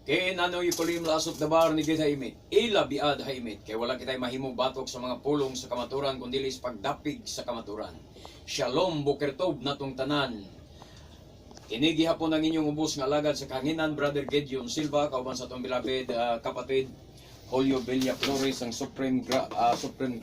Kay nanoy kulim lasot dabar ni gid haimit. Ila biad haimit kay wala kitay mahimong batok sa mga pulong sa kamaturan kundi is pagdapig sa kamaturan. Shalom Boker Tov natong tanan. Kini gihapon ang inyong ubos nga alagad sa kanginan Brother Gideon Silva kauban sa atong bilabid kapatid Julio Villa Flores ang Supreme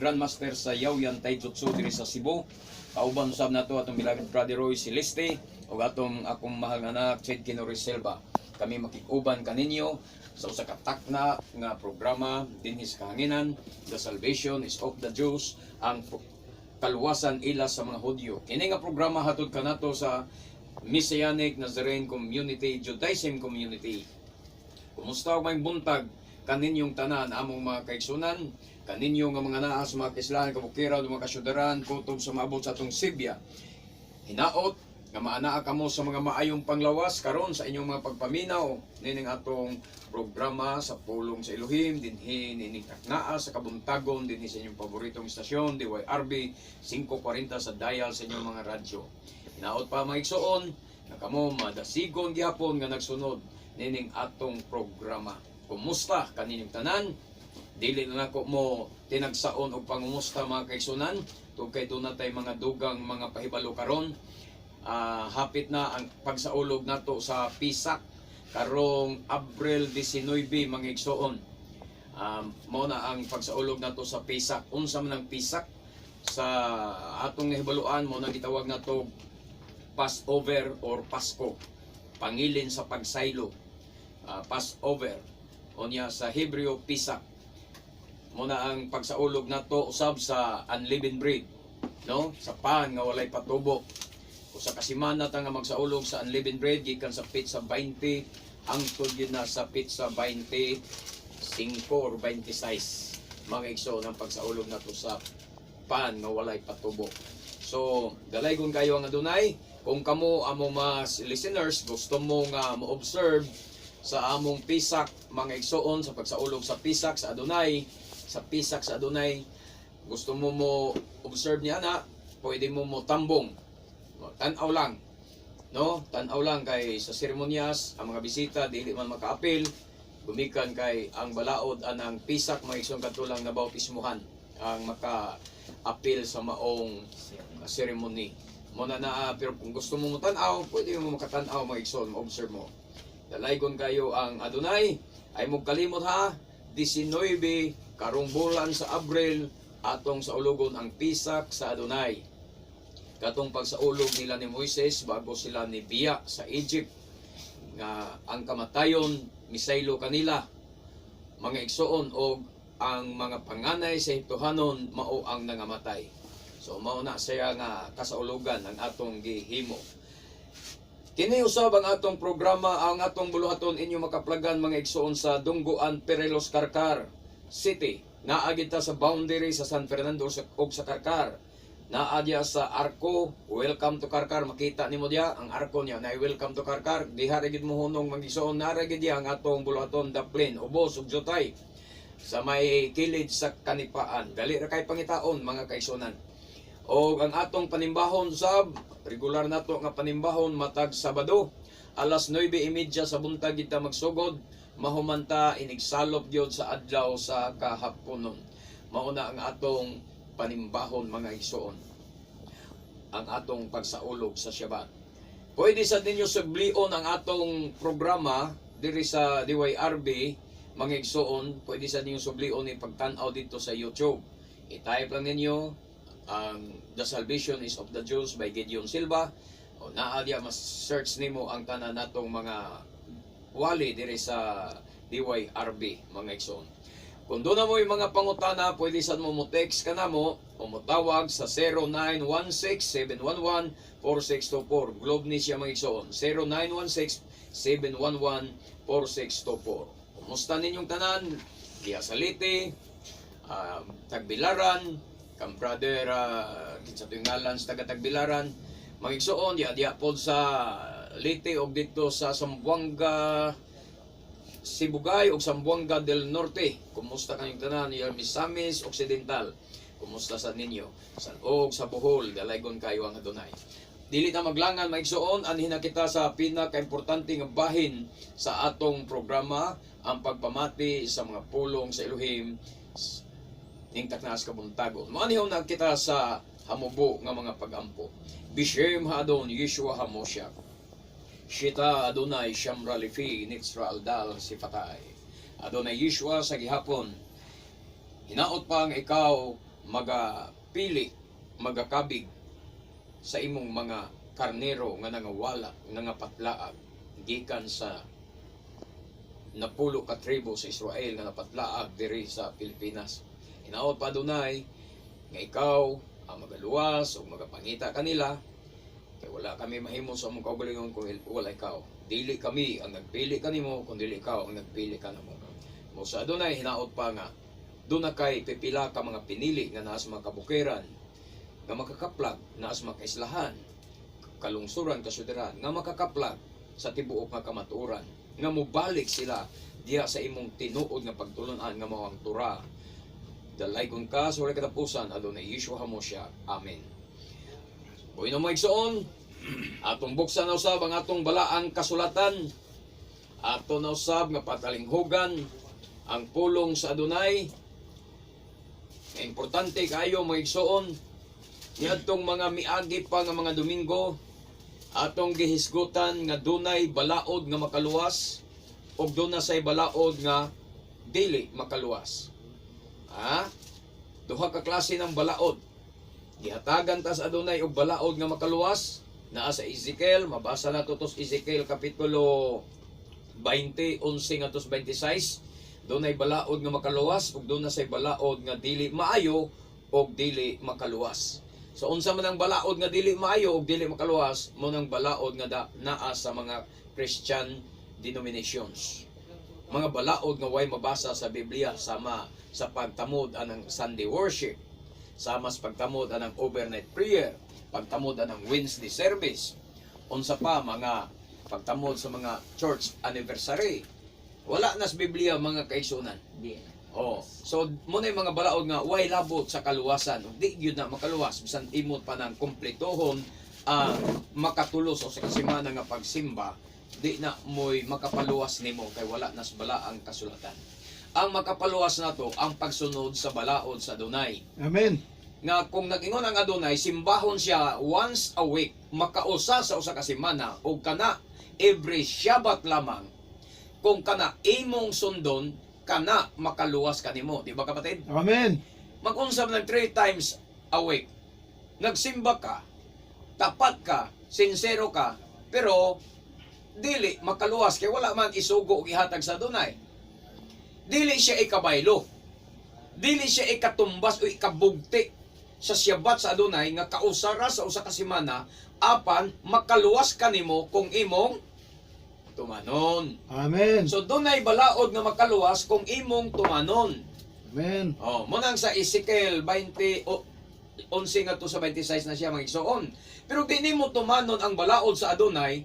Grandmaster sa Yaoyan Taijutsu diri sa Cebu. Kauban usab nato atong bilabid Brother Roy Celeste ug atong akong mahal nga anak Chad Kinori Silva. Kami makikuban kaninyo sa usa ka takna nga programa dinhi sa kahanginan, The Salvation is of the Jews, ang kaluwasan ila sa mga Hudyo. Kini nga programa hatod kanato sa Messianic Nazarene Community, Judaism Community. Kumusta may buntag kaninyong tanan among mga kaigsunan, kaninyo nga mga naas mga kaislahan, kabukiraw, mga kasyudaran, kutob sa maabot sa atong Sibya. Hinaot nga maanaa kamo sa mga maayong panglawas karon sa inyong mga pagpaminaw nining atong programa sa pulong sa Elohim dinhi nining taknaa sa kabuntagon dinhi sa inyong paboritong istasyon DYRB 540 sa dial sa inyong mga radyo. Hinaot pa mga igsoon nga kamo madasigon gyapon nga nagsunod nining atong programa. Kumusta kaninyong tanan? Dili na nako mo tinagsaon og pangumusta mga kaigsunan tungkay doon natay mga dugang mga pahibalo karon. Hapit na ang pagsaulog nato sa Pisak karong Abril 19 mga igsoon. Mao na ang pagsaulog nato sa Pisak. Unsa man ang Pisak sa atong nahibaluan mo na gitawag nato Passover or Pasko. Pangilin sa pagsaylo. Passover. Unya sa Hebreo Pisak. Mo na ang pagsaulog nato usab sa unleavened bread, no? Sa pan nga walay patubo. Sa kasimana ta nga magsaulog sa unleavened bread gikan sa pizza 20 hangtod yun na sa pizza 25 or 26 mga igso ng pagsaulog nato sa pan nga walay patubo. So dalaygon kayo ang adunay kung kamo among mga listeners gusto mo nga mo-observe sa among Pisak mga igsoon sa pagsaulog sa Pisak sa adunay, sa Pisak sa adunay gusto mo observe niya na pwede mo tambong. Tanaw lang, no? Tanaw lang kay sa seremonyas ang mga bisita dili man makaapil, gumikan kay ang balaod anang Pisak mga igsoon katulang na bautismuhan ang maka-apil sa maong seremony. Muna na pero kung gusto mo tanaw, pwede mo makatanaw mga igsoon, ma-observe mo. Dalaygon kayo ang adunay ay mong kalimot ha 19 karong bulan sa Abril atong sa ulugon ang Pisak sa adunay. Katong pagsaulog nila ni Moises bago sila ni Biya sa Egypt nga ang kamatayon misaylo kanila mga igsoon og ang mga panganay sa Hiptohanon mao ang nangamatay. So mao na siya nga kasaulugan ang atong gihimo. Kini usab ang atong programa ang atong buluhaton inyo makaplagan mga igsoon sa Dungguan Perelos Carcar City. Naagi ta sa boundary sa San Fernando ug sa Carcar. Naadya sa Arco, welcome to Carcar, makita nimo diya ang Arco niya na welcome to Carcar. Diha ra gid mo hunong magisoon na ra gid diya ang atong buluhaton Daplin, ubos ug Jotay sa may kilid sa Kanipaan. Dali ra kay pangitaon mga kaigsonan. O ang atong panimbahon sab regular nato nga panimbahon matag Sabado alas 9:30 sa buntag kita magsugod mahumanta inigsalop gyud sa adlaw sa kahaponon. Mao na ang atong panimbahon mga igsoon, ang atong pagsaulog sa Shabbat. Pwede sa ninyo sublion ang atong programa diri sa DYRB mga igsoon, pwede sa ninyo sublion ni pagtan-aw dito sa YouTube. I-type lang ninyo ang The Salvation is of the Jews by Gideon Silva o naadya mas search nimo ang tanan natong mga wali diri sa DYRB mga igsoon. Kung doon na mo yung mga pangutana, pwede saan mo text ka na mo o tawag sa 0916-711-4624. Globe ni siya mga igsoon. 0916-711-4624. Kumusta ninyong tanan? Diya Salite, Tagbilaran, kang brother, sa tuwing ngalan sa taga-Tagbilaran. Mga igsoon, diya po sa Lite o dito sa Zamboanga, Sibugay o Zamboanga del Norte. Kumusta kanyang tanan? Misamis Occidental. Kumusta sa ninyo? Sa Bohol, dalaygon kayo ang adunay. dili na maglangan maigsuon, anhin na kita sa pinaka-importante nga bahin sa atong programa, ang pagpamati sa mga pulong sa Elohim ning taknas kabuntagon. Maanihon na kita sa hamubo nga mga pagampo. Bishem hadon Yeshua HaMoshiach. Shita Adonai Shamra Lifi Nitzra Aldal Sifatay. Adonai Yeshua sa gihapon. Hinaot pa ang ikaw magapili, magakabig sa imong mga karnero nga nangawala, nangapatlaag gikan sa napulo ka tribo sa Israel nga napatlaag diri sa Pilipinas. Hinaot pa Adonai nga ikaw ang magaluwas o magapangita kanila kay wala kami mahimo sa among kaugalingon kung wala ikaw. Dili kami ang nagpili kanimo kung dili ikaw ang nagpili kanamo. Mo sa Adonai hinaot pa nga doon na kay pipila ka mga pinili nga naa sa mga kabukiran nga makakaplag naa sa mga kaislahan, kalungsuran, kasuderan, nga makakaplag sa tibuok nga kamatuoran, nga mubalik sila diya sa imong tinuod nga pagtulunan nga mao ang Torah. Dalay kun ka sa walang katapusan, Adonai Yeshua HaMoshiach. Amen. Buhay na mo igsoon, atong buksan na usab ang atong balaang kasulatan, ato na usab nga patalinghugan ang pulong sa Adonai. Importante kayo mga igsoon, niadtong mga miagi pa nga mga Domingo, atong gihisgutan nga dunay balaod nga makaluwas ug duna say balaod nga dili makaluwas. Duha ka klase ng balaod. Gihatagan ta sa Adonai og balaod nga makaluwas naa sa Ezekiel, mabasa nato tos Ezekiel kapitulo 20, 11 ngadto 26. Dunay balaod nga makaluwas ug duna say balaod nga dili maayo ug dili makaluwas. So unsa man ang balaod nga dili maayo ug dili makaluwas, mo nang balaod nga naa sa mga Christian denominations. Mga balaod nga way mabasa sa Biblia sama sa pagtamod anang Sunday worship, sama sa pagtamod anang overnight prayer, pagtamod anang Wednesday service, unsa pa mga pagtamod sa mga church anniversary. Wala na sa Biblia mga kaigsunan. So muna yung mga balaod nga way labot sa kaluwasan, di gyud na makaluwas bisan imot pa ng kumpletohon ang makatulos o sa kasimana nga pagsimba, di na mo'y makapaluwas nimo kay wala nas bala ang kasulatan. Ang makapaluwas nato ang pagsunod sa balaod sa Adonai. Amen. Nga kung nag-ingon ang Adonai, simbahon siya once a week, makausa sa usa ka semana o kana every Shabbat lamang. Kung kana imong sundon, kana makaluwas kanimo, di ba kapatid? Amen. Mag-unsab ng 3 times a week. Nagsimba ka, tapat ka, sincero ka, pero dili makaluwas kay wala man isugo og ihatag sa Adonai. Dili siya ikabaylo. Dili siya ikatumbas o ikabugti sa Shabbat sa Adonai nga kausara sa usa ka semana apan makaluwas kanimo kung imong tumanon. Amen. So dunay balaod nga makaluwas kung imong tumanon. Amen. Mo nang sa Ezekiel 20 11 ngadto sa 26 na siya magigsoon. Pero di nimo tumanon ang balaod sa Adonai,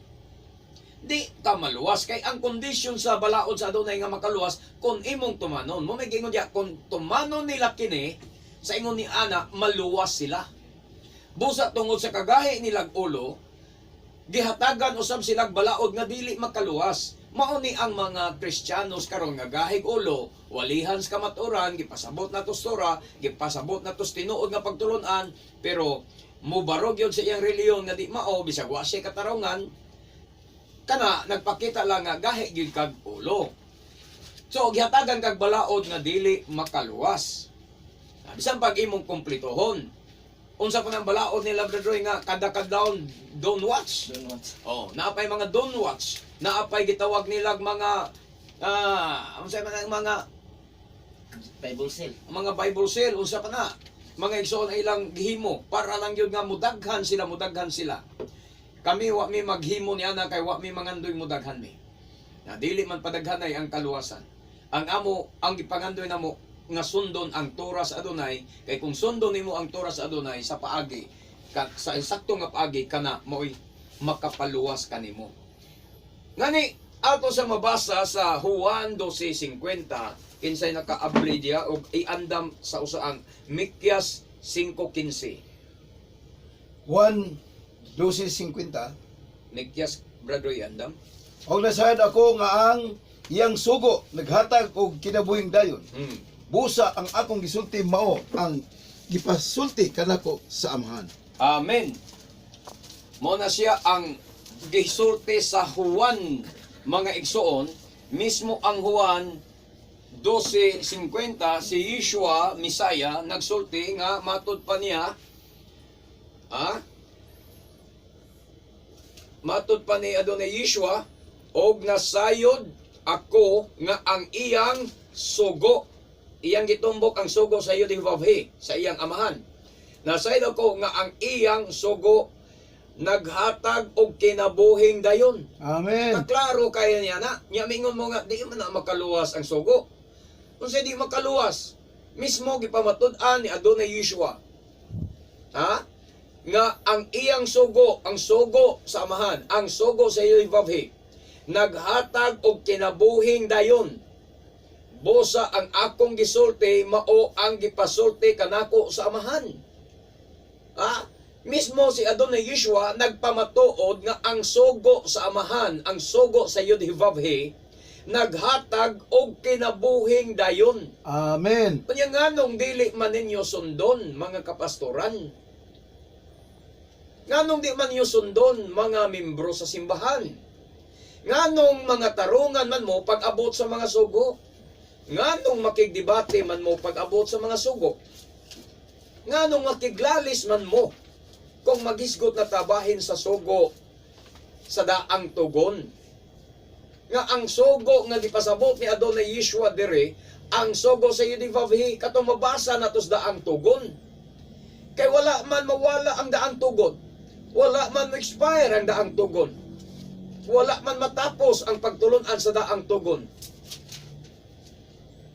di ka maluwas kay ang kondisyon sa balaod sa Adonai nga makaluwas kung imong tumanon. Mo may gingon diya kung tumanon nila kini sa ingon ni ana maluwas sila. Busa tungod sa kagahi nilag ulo, gihatagan usab sila balaod nga dili makaluwas. Mao ni ang mga Kristiyanos karon nga gahig ulo, walihan sa kamaturan, gipasabot na tos Torah, gipasabot na tos tinuod nga pagtulunan, pero mubarog yun sa iyang reliyon nga di mao bisag wa siya katarungan, kana nagpakita lang nga gahi gyud kag ulo. So gihatagan kag balaod nga dili makaluwas. Bisan pag imong kumpletohon. Unsa pa nang balaod ni Labrador nga kada kadlawon don't watch. Naapay mga don't watch. Naapay gitawag nilag mga unsa man ang mga Bible sale. Mga Bible sale unsa pa na? Mga igsoon ay ilang gihimo para lang gyud nga mudaghan sila. Kami wa mi maghimo ni ana kay wa mi mangandoy mudaghan mi. Na dili man padaghanay ang kaluwasan. Ang gipangandoy namo nga sundon ang Torah sa Adonai, kay kung sundon nimo ang Torah sa Adonai sa paagi, sa insakto nga paagi kana mo'y makapaluwas kanimo. Ngani ato sa mabasa sa Juan 12:50 kinsay nakaabli diya og iandam sa usaang Mikyas 5:15. Juan 12:50. Mikyas Brother Yandam. Og nasayad ako nga ang iyang sugo naghatag og kinabuhing dayon. Busa ang akong gisulti mao ang gipasulti kanako sa amahan. Amen. Mo na siya ang gisulti sa Juan, mga igsoon, mismo ang Juan 12:50 si Yeshua Misaya nagsulti nga matud pa niya matud pa ni Adonai Yeshua og nasayod ako nga ang iyang sugo, iyang gitumbok ang sugo sa Yudhivavhe, sa iyang amahan. Nasayod ako nga ang iyang sugo naghatag og kinabuhing dayon. Amen. Klaro kaya niya na. Nya mingon mo nga di man na makaluwas ang sugo. Unsa di makaluwas? Mismo gipamatud-an ni Adonai Yeshua. Nga ang iyang sugo, ang sugo sa amahan, ang sugo sa Yudhivavhe, naghatag og kinabuhing dayon. Busa ang akong gisulti mao ang gipasulti kanako sa amahan. Mismo si Adonai Yeshua nagpamatuod nga ang sugo sa amahan, ang sugo sa Yudhivavhe, naghatag og kinabuhing dayon. Amen. Kanya nganong dili man ninyo sundon, mga kapastoran? Nganong di man ninyo sundon, mga membro sa simbahan? Nganong mga tarungan man mo pag-abot sa mga sugo? Nganong makigdebate man mo pag-abot sa mga sugo? Nganong makiglalis man mo kung maghisgot na tabahin sa sugo sa daang tugon? Nga ang sugo nga gipasabot ni Adonai Yeshua dire, ang sugo sa Yudhivavhe katong mabasa natos daang tugon. Kay wala man mawala ang daang tugon. Wala man ma-expire ang daang tugon. Wala man matapos ang pagtulunan sa daang tugon.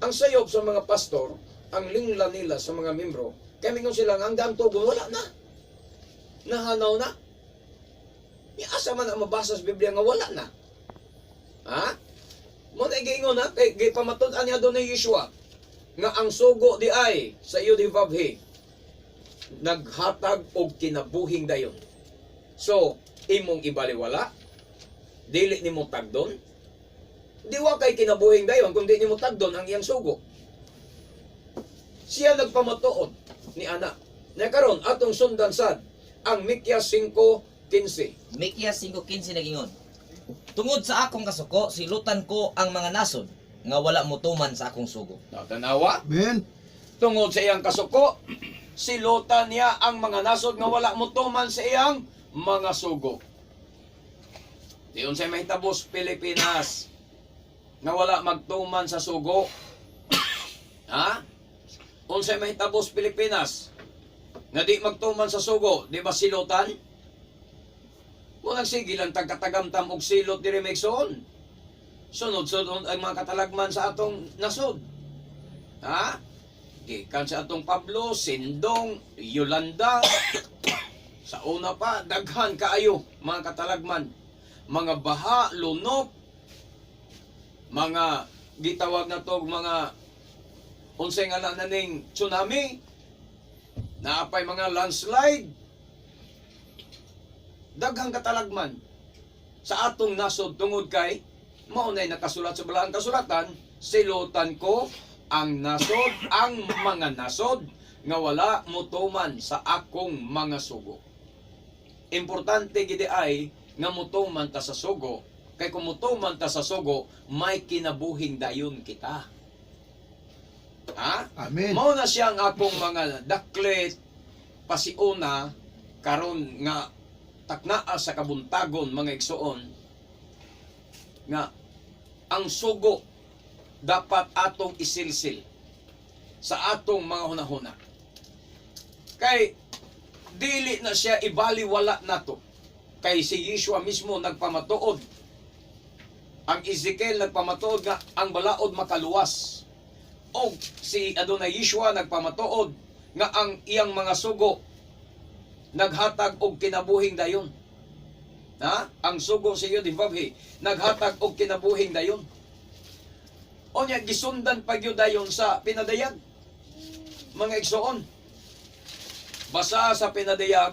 Ang sayop sa mga pastor, ang lingla nila sa mga membro, kaya mingon sila ang daang tugon, wala na. Nahanaw na. Asa man ang mabasa sa Biblia nga wala na. Mo na giingon na, kay pamatud-an ni Adonai Yeshua, nga ang sugo di ay sa Yudhivavhe, naghatag og kinabuhing dayon. So, imong ibaliwala, dili nimo tagdon, di wa kay kinabuhing dayon kung di nimo tagdon ang iyang sugo. Siya nagpamatuod ni ana. Na karon atong sundan sad ang Mikyas 5:15. Mikyas 5:15 nagingon. Tungod sa akong kasuko, silutan ko ang mga nasod nga wala mutuman sa akong sugo. Tanawa, Amen. tungod sa iyang kasuko, silutan niya ang mga nasod nga wala mutuman sa iyang mga sugo. Di unsay mahitabos Pilipinas nga wala magtuman sa sugo? Unsay mahitabos Pilipinas nga di magtuman sa sugo? Di ba silutan? Walang sige lang tagkatagamtam og silot diri Megson. Sunod-sunod ang mga katalagman sa atong nasod. Gikan sa atong Pablo, Sindong, Yolanda. Sa una pa, daghan kaayo mga katalagman. Mga baha, lunok, mga gitawag na to, mga unsay nga naning tsunami, naapay mga landslide, daghang katalagman sa atong nasod tungod kay maunay nakasulat sa balaang kasulatan, silutan ko ang nasod, ang mga nasod nga wala mutuman sa akong mga sugo. Importante gidi ay nga mutuman ta sa sugo, kay kung mutuman ta sa sugo, may kinabuhing dayon kita. Amen. Mao na siya ang akong mga daklet pasiuna karon nga taknaa sa kabuntagon, mga igsoon, nga ang sugo dapat atong isilsil sa atong mga hunahuna. Kay dili na siya ibaliwala nato. Kay si Yeshua mismo nagpamatuod. Ang Ezekiel nagpamatuod nga ang balaod makaluwas. O si Adonai Yeshua nagpamatuod nga ang iyang mga sugo naghatag og kinabuhing dayon. Ang sugo sa Yudhivavhe naghatag og kinabuhing dayon. Onya gisundan pa gyud dayon sa pinadayag. Mga igsoon, basa sa pinadayag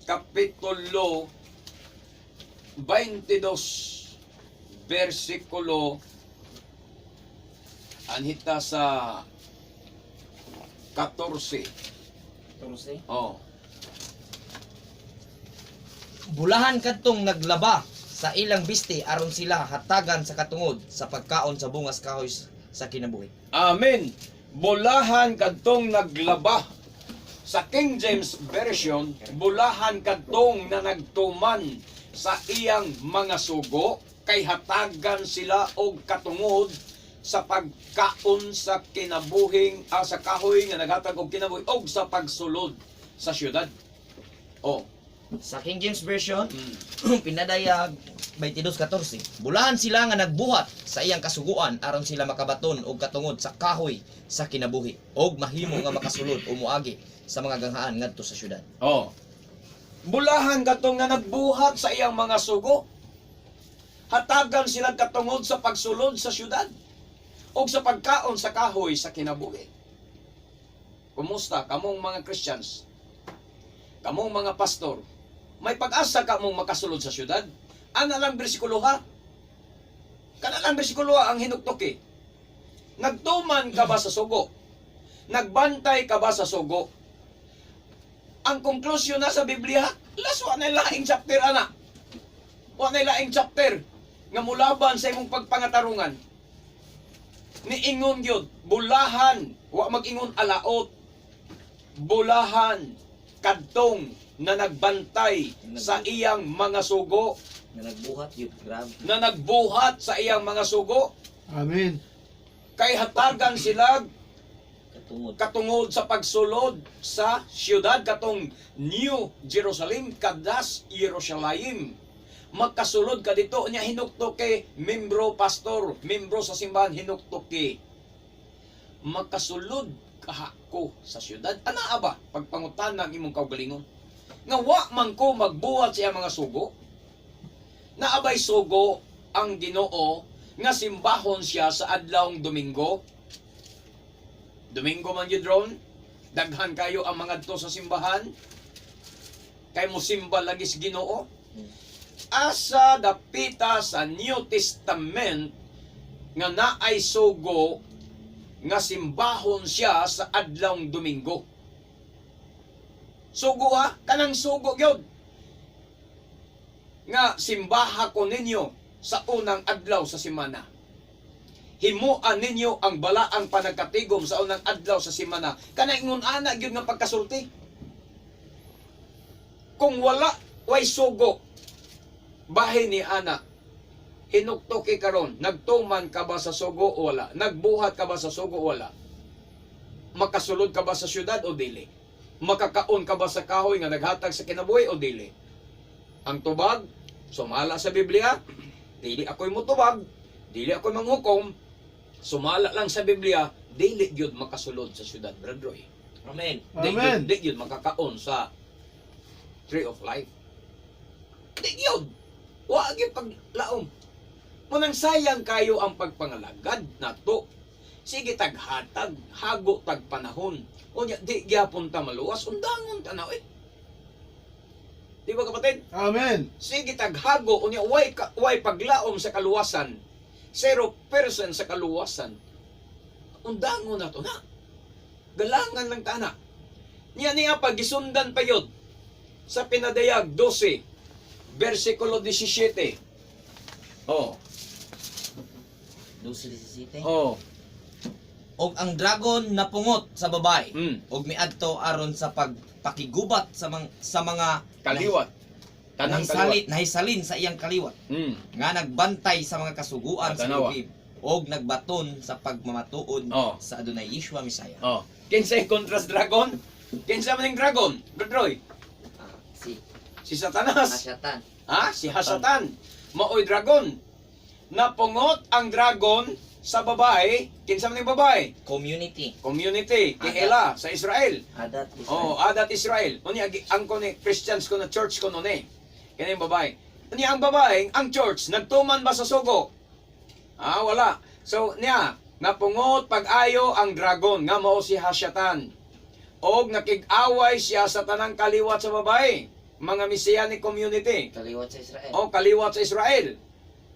Kapitulo 22, versikulo anhita sa 14. Oh. Bulahan kadtong naglaba sa ilang bisti aron sila hatagan sa katungod sa pagkaon sa bungas kahoy sa kinabuhi. Amen. Bulahan kadtong naglaba. Sa King James Version, bulahan kadtong na nagtuman sa iyang mga sugo kay hatagan sila og katungod sa pagkaon sa kinabuhing sa kahoy nga naghatag og kinabuhi og sa pagsulod sa syudad. Oh. Sa King James Version, pinadayag 22:14. Bulahan sila nga nagbuhat sa iyang kasuguan aron sila makabaton og katungod sa kahoy sa kinabuhi og mahimo nga makasulod o muagi sa mga ganghaan ngadto sa syudad. Oh. Bulahan katong nga nagbuhat sa iyang mga sugo. Hatagan sila katungod sa pagsulod sa syudad o sa pagkaon sa kahoy sa kinabuhi. Kumusta kamong mga Christians? Kamong mga pastor? May pag-asa ka mong makasulod sa syudad? Ana lang bersikulo ha? Kana lang bersikulo ang hinuktoki. Nagtuman ka ba sa sugo? Nagbantay ka ba sa sugo? Ang konklusyon na sa Biblia, wa na laing chapter ana. Wa na laing chapter nga mulaban sa imong pagpangatarungan. Niingon gyud, bulahan, wa mag-ingon alaot. Bulahan kadtong na nagbantay sa iyang mga sugo, Nga nagbuhat yun, grabe. na nagbuhat sa iyang mga sugo, Amen. kay hatagan sila Katungod. katungod sa pagsulod sa siyudad katong New Jerusalem, kadas Jerusalem. Magkasulod ka dito niya hinuktok kay membro pastor, membro sa simbahan hinuktok kay magkasulod kahako sa siyudad. Ana ba pagpangutan ng imong kaugalingon? Nga wa man ko magbuhat sa iyang mga sugo. Naabay sugo ang Ginoo nga simbahon siya sa adlawng Domingo. Domingo man yun ron, daghan kayo ang mga to sa simbahan, kay mo simba lagi sa Ginoo. Asa dapita sa New Testament nga naay sugo nga simbahon siya sa adlawng Domingo. Sugo ha, kanang sugo gyud nga simbaha ko ninyo sa unang adlaw sa semana. Himuan ninyo ang balaang panagkatigom sa unang adlaw sa semana. Kana ingon ana gyud nga pagkasulti. Kung wala way sugo bahin ni ana, hinuktoki karon, nagtuman ka ba sa sugo o wala? Nagbuhat ka ba sa sugo o wala? Makasulod ka ba sa syudad o dili? Makakaon ka ba sa kahoy nga naghatag sa kinabuhi o dili? Ang tubag, sumala sa Biblia, dili ako'y mutubag, dili ako'y manghukom, sumala lang sa Biblia, dili gyud makasulod sa syudad, Brother Roy. Amen. Amen. Di gyud makakaon sa Tree of Life. Di gyud. Wa gyud paglaom. Munang sayang kayo ang pagpangalagad nato. Sige taghatag, hago tag panahon. Unya di gyapon ta maluwas, undangon tanaw eh. Di ba kapatid? Amen. Sige taghago unya way paglaom sa kaluwasan. 0% sa kaluwasan. Undangon na to na. Galangan lang tana. Niya pagisundan pa yun sa pinadayag 12 versikulo 17. Oh. 12:17. Oh. Og ang dragon napungot sa babae. Og Mm. miadto aron sa pagpakigubat sa mga Kaliwat. Tanang kaliwat. nahisalin sa iyang kaliwat. Nga nagbantay sa mga kasuguan sa Tanawa. lubib og nagbaton sa pagmamatuod Oh. sa Adonai Yeshua Messiah. Oh. Kinsay contrast dragon? Kinsa man yung dragon? Godroy. Si Satanas. Masyatan. Ha? Si Hasatan. Maoy dragon. Napungot ang dragon sa babae. Kinsa man yung babae? Community. Community. Kihela sa Israel. Adat Israel. Oh, adat Israel. Unya ang ko ni Christians ko na church ko noon eh. Kani yung babae. Unya ang babae, ang church nagtuman ba sa sugo? Wala. So niya napungot pag-ayo ang dragon nga mao si Hasyatan. Og nakig-away siya sa tanang kaliwat sa babae. mga Messianic community. Kaliwat sa Israel. O kaliwat sa Israel.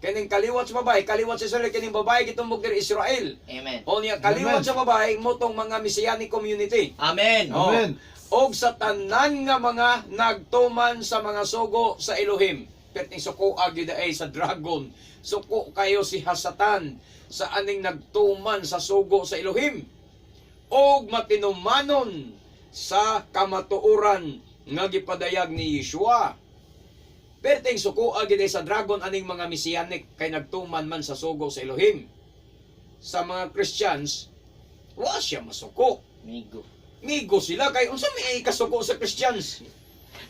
Kining kaliwat sa babae, kaliwat sa Israel, kining babae gitumbog diri Israel. Amen. O niya kaliwat Amen. sa babae motong mga Messianic community. Amen. Oh. Amen. Og sa tanan nga mga nagtuman sa mga sugo sa Elohim. Perting suko agi ay sa dragon. Suko kayo si Hasatan sa aning nagtuman sa sugo sa Elohim. Og matinumanon sa kamatuoran nga gipadayag ni Yeshua. Perting suko agi sa dragon aning mga Messianic kay nagtuman man sa sugo sa Elohim. Sa mga Christians, wa siya masuko. Migo. Migo sila kay unsa may kasuko sa Christians.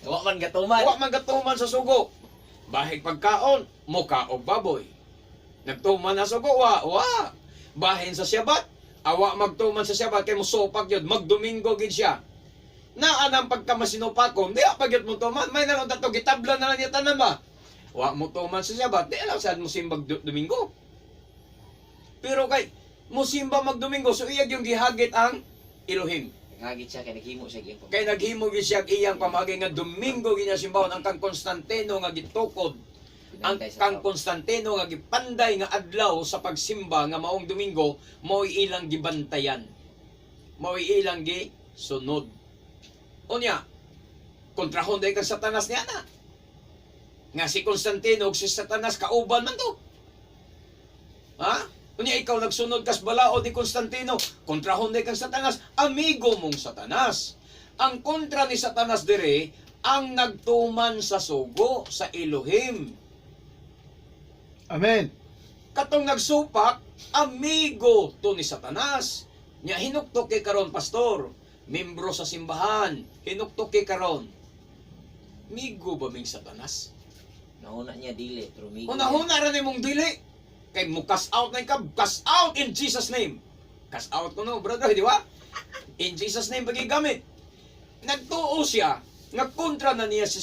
Wa man gatuman. Wa man gatuman sa sugo. Bahig pagkaon, muka og baboy. Nagtuman na sugo wa. Bahin sa Sabat, awa magtuman sa Sabat kay mosopak gyud magdomingo gid siya. Naa nang pagkamasinupakon, di pa gyud mo tuman, may nang dato gitabla na lang niya tanan ba. Wa mo tuman sa Sabat, di lang sad mo simbag Domingo. Pero kay mosimba magdomingo, so iyag yung gihagit ang Elohim. Ngagit siya kay naghimo siya gyud. Kay naghimo gyud siya iyang pamagi nga Domingo ginya simbawon ang kang Konstantino nga gitukod. Ang kang Konstantino nga gipanday nga adlaw sa pagsimba nga maong Domingo mao'y ilang gibantayan. Mao'y ilang gi sunod. Unya, kontrahon day kang Satanas niya na. Nga si Konstantino ug si Satanas kauban man to. Ha? Unya ikaw nagsunod kas balaod ni Konstantino, kontrahon day kang Satanas, amigo mong Satanas. Ang kontra ni Satanas dire ang nagtuman sa sugo sa Elohim. Amen. Katong nagsupak, amigo to ni Satanas. Nya hinuktok kay karon pastor, membro sa simbahan, hinuktok kay karon. Migo ba ming Satanas? Nauna niya dili pero migo. Una-una ra nimong dili. Kay mo cast out na ka, cast out in Jesus name. Cast out ko no, brother, di ba? In Jesus name pagigamit. Nagtuo siya, nagkontra na niya si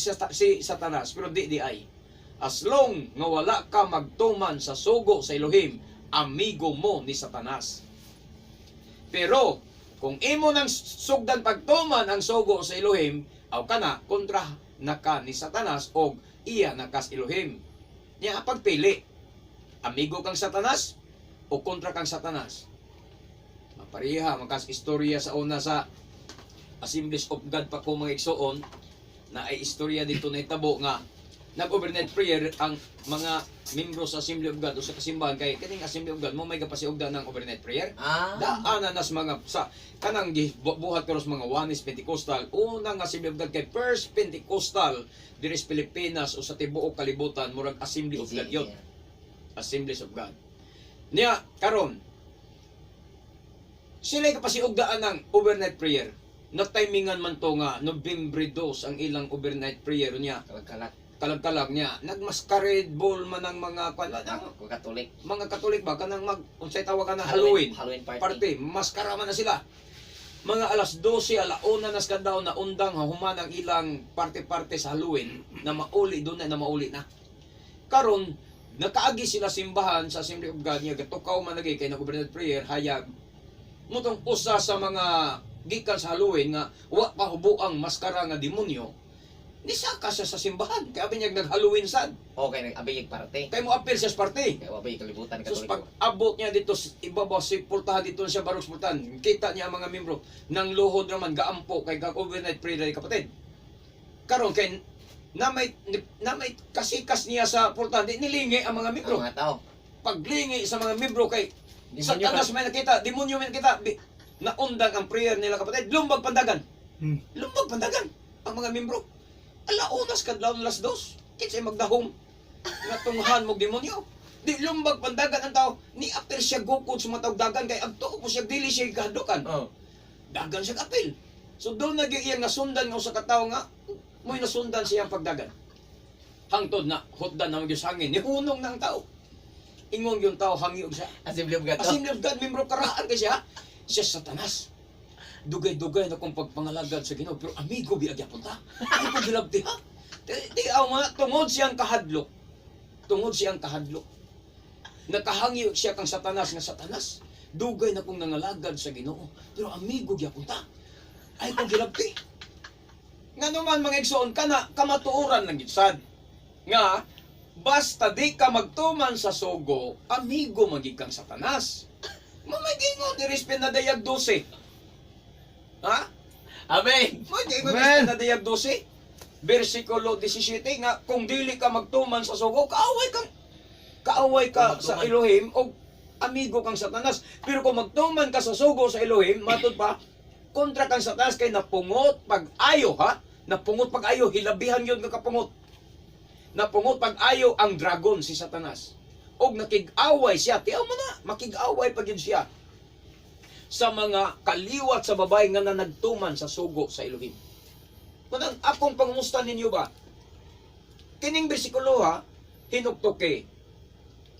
Satanas, pero di ay. As long nga wala ka magtuman sa sugo sa Elohim, amigo mo ni Satanas. Pero kung imo nang sugdan pagtuman ang sugo sa Elohim, aw kana kontra na ka ni Satanas og iya na kas Elohim. Niya pagpili. Amigo kang Satanas o kontra kang Satanas. Mapareha makas istorya sa una sa Assemblies of God pa ko mga igsoon na ay istorya dito na itabo nga nag-overnight prayer ang mga membro sa Assembly of God o sa kasimbahan kay kining Assembly of God mo may kapasiugdan ng overnight prayer. Daanan nas mga sa kanang buhat karos mga Wanis Pentecostal unang Assembly of God kay First Pentecostal diri sa Pilipinas o sa tibuok kalibutan murag Assembly of God yun. Assemblies of God. Niya, karon sila kapasiugdaan ng overnight prayer. Nagtimingan man to nga Nobyembre 2 ang ilang overnight prayer niya. Kalag-kalag niya. Nagmasquerade ball man ang mga Katolik. mga Katolik ba kanang unsay tawag ka ng Halloween party. party. Maskara man na sila. Mga alas 12 alauna na skadaw na undang human ang ilang party sa Halloween na mauli doon na mauli na. Karon nakaagi sila simbahan sa Assembly of God niya gatukaw man lagi kay nag-overnight prayer hayag mutong usa sa mga gikan sa Halloween nga wa pa hubuang maskara nga demonyo nisaka siya sa simbahan kay abi niya nag-Halloween sad Okay, nag-abiyig parte. kay mo appeal siya sa party. Kaya wabay kalibutan So Katoliko. pag abot niya dito ibabaw si pultahan dito siya barok pultahan kita niya ang mga membro nang luhod naman gaampo kay overnight prayer ni kapatid karon kay na may kasikas niya sa pultahan di nilingi ang mga membro Ang mga tao. paglingi sa mga membro kay Demonyo Satanas may nakita demonyo may nakita naundang ang prayer nila kapatid lumbag pandagan lumbag pandagan ang mga membro alaunas kadlaw alas 2 kinsay magdahom nga tunghan mo demonyo di lumbag pandagan ang tao ni apil siya gukod sa matawag dagan kay agtuo po siya dili siya kahadukan Oh. dagan siya apil so doon nag-iyan nga sundan nga usa ka tawo nga mo'y nasundan siyang pagdagan hangtod na hotdan na magyus hangin ni hunong ng tao ingon yung tao hangiog siya Assembly of God. Assembly of God membro karaan kay siya Satanas dugay-dugay na kong pagpangalagad sa Ginoo pero amigo biag yapon ta ay ko bilabti ha di aw mga tungod siyang kahadlok nakahangi siya kang Satanas nga Satanas dugay na kong nangalagad sa Ginoo pero amigo gyapon ta ay ko bilabti Nga naman mga igsoon kana kamatuoran lang gid sad. Nga basta di ka magtuman sa sugo, amigo magig kang Satanas. Mamagingon di respen na dayag 12. Ha? Amen. Mamagingon Amen. respen na dayag 12. Versikulo 17 nga kung dili ka magtuman sa sugo, kaaway ka sa Elohim o amigo kang Satanas. Pero kung magtuman ka sa sugo sa Elohim, matod pa, kontra kang Satanas kay napungot pag-ayo, ha? Napungot pag-ayo, hilabihan yun nga kapungot. Napungot pag-ayo ang dragon, si Satanas. Og nakig-away siya, tiyaw mo na, makig-away pa yun siya sa mga kaliwat sa babae nga na nagtuman sa sugo sa Elohim. Kunang akong pangumusta ninyo ba? Kining bersikulo ha, hinuktoke.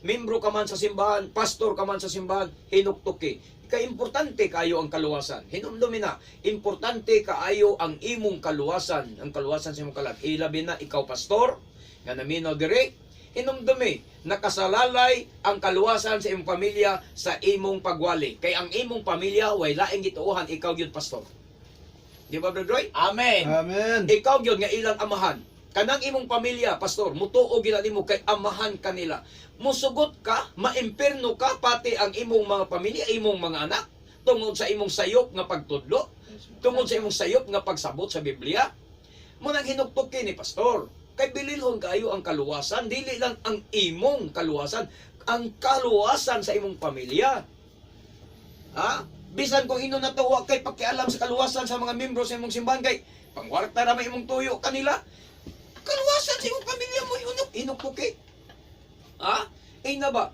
Membro ka man sa simbahan, pastor ka man sa simbahan, hinuktoke. Kay importante kayo ang kaluwasan. Hinumdumi na, importante kaayo ang imong kaluwasan, ang kaluwasan sa imong kalag. Ilabi na ikaw pastor, nga naminaw dire, hinumdumi, nakasalalay ang kaluwasan sa imong pamilya sa imong pagwali. Kay ang imong pamilya way laing gituohan, ikaw gyud pastor. Di ba, Brother Roy? Amen. Amen. Ikaw gyud nga ilang amahan. Kanang imong pamilya, pastor, mutuo gila nimo kay amahan kanila. Musugot ka, maimperno ka pati ang imong mga pamilya, imong mga anak tungod sa imong sayop nga pagtudlo, tungod sa imong sayop nga pagsabot sa Biblia. Mo nang hinuktok kini pastor. Kay bililhon kayo ang kaluwasan, dili lang ang imong kaluwasan, ang kaluwasan sa imong pamilya. Ha? Bisan kung ino natuwa kay pakialam sa kaluwasan sa mga membro sa imong simbahan kay pangwarta ra may imong tuyo kanila. Kaluwasan sa imong pamilya mo hinuktok. Ha? Eh na ba?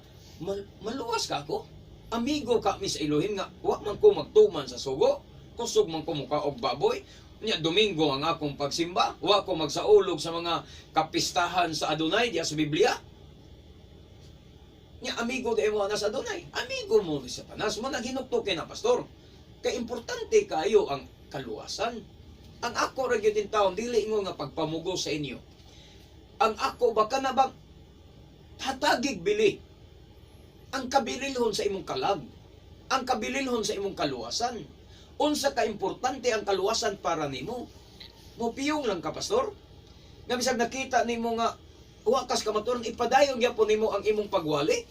Maluwas ka ako? Amigo ka mi sa Elohim nga wa man ko magtuman sa sugo. Kusog man ko mukha og baboy. Nya Domingo ang akong pagsimba. Wa ko magsaulog sa mga kapistahan sa Adonai diya sa Biblia. Nya amigo di mo na sa Adonai. Amigo mo ni Satanas. Mo naghinuktok na pastor. Kay importante kayo ang kaluwasan. Ang ako ra gyud din taon dili ingo nga pagpamugo sa inyo. Ang ako baka na bang hatagig bili ang kabililhon sa imong kalag, ang kabililhon sa imong kaluwasan. Unsa ka importante ang kaluwasan para nimo? Mopiyong lang ka pastor. Nga bisag nakita nimo nga wa kas kamaturan ipadayon gyapon nimo ang imong pagwali.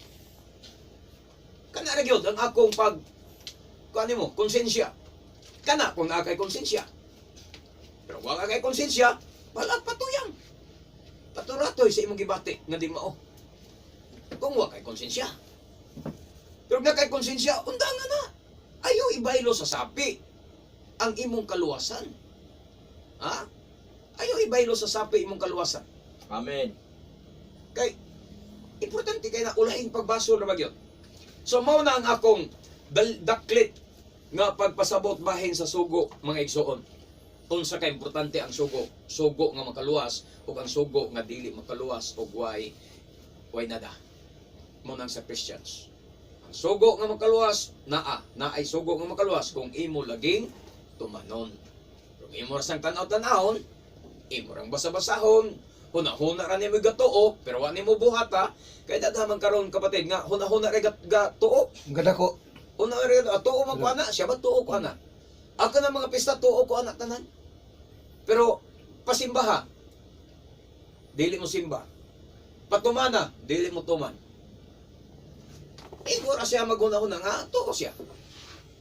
Kana ra gyud ang akong pag kuan nimo konsensya. Kana kung naa kay konsensya. Pero wa ka kay konsensya, wala patuyang. Paturatoy sa imong gibati nga di mao. Kung wa kay konsensya. Pero nga kay konsensya, undangan na. Ayaw ibaylo sa sapi ang imong kaluwasan. Ha? Ayaw ibaylo sa sapi imong kaluwasan. Amen. Kay, importante kay na ulaing pagbaso na bagyo. So, mao na ang akong daklit nga pagpasabot bahin sa sugo, mga igsoon. Unsa ka importante ang sugo. Sugo nga makaluwas, o ang sugo nga dili makaluwas, o way nada. Mo nang sa Christians. Ang sugo nga makaluwas, naay sugo nga makaluwas kung imo laging tumanon. Kung imo rasang tanaw-tanahon, imo rang basa-basahon, huna-huna ra nimo gatuo, pero wa nimo buhata, kay daghan karon kapatid nga huna-huna ra gatuo. Ang ganda ko. Una ra tuo man ko ana, siya ba tuo ko ana? Ako na mga pista tuo ko ana tanan. Pero pasimbaha, dili mo simba. Patumana, dili mo tuman. Igora siya maguna-una nga, tuo siya.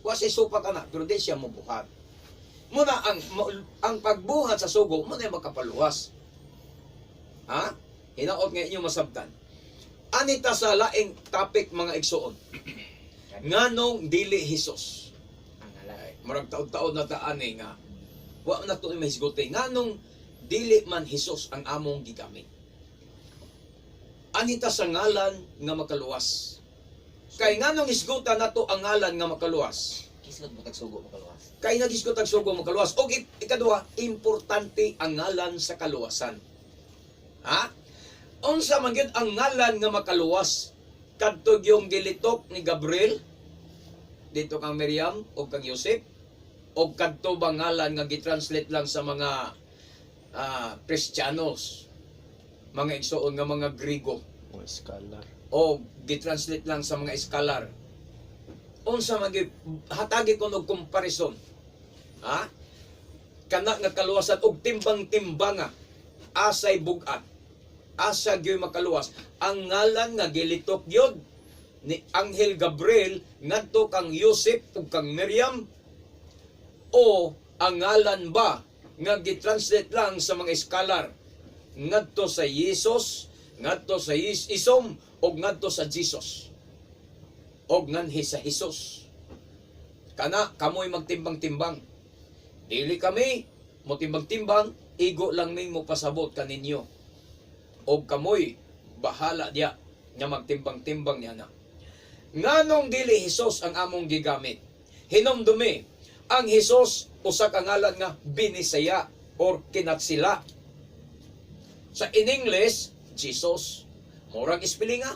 Wa siya supat ana, pero di siya mabuhat. Muna ang pagbuhat sa sugo, muna yung makapaluwas. Ha? Hinaot nga inyo masabtan. Anita sa laing topic mga igsoon. Nganong dili Hesus. Marag taon-taon na taani nga. Wa na to may hisgote. Nganong dili man Hesus ang among gigamit. Anita sa ngalan nga makaluwas. Kay nganong hisgota nato ang ngalan nga makaluwas. Kisgot mo tagsugo makaluwas. Kay nagisgot ang sugo makaluwas. O ikaduha, importante ang ngalan sa kaluwasan. Ha? Unsa man gyud ang ngalan nga makaluwas? Kadtog yung gilitok ni Gabriel dito kang Miriam o kang Yosef o kadto ba ngalan nga gitranslate lang sa mga Kristiyanos, mga igsoon nga mga Grigo O scholar. o gitranslate lang sa mga scholar. Unsa man gyud hatagi ko og comparison. Ha? kana nga kaluwasan og timbang-timbanga asay bugat, asa gyoy makaluwas. Ang ngalan nga gilitok gyud ni Anghel Gabriel ngadto kang Yosef ug kang Miriam, o ang ngalan ba nga gitranslate lang sa mga scholar ngadto sa Jesus, ngadto sa Isom, og ngadto sa Jesus, og nganhi sa Jesus. Kana kamoy magtimbang-timbang. Dili kami mo timbang-timbang, igo lang ning mo pasabot kaninyo. Og kamoy bahala diya nga magtimbang-timbang niya na. Nganong dili Jesus ang among gigamit? Hinumdumi ang Jesus usa ka ngalan nga binisaya or kinatsila. Sa in English, Jesus, murang ispelinga.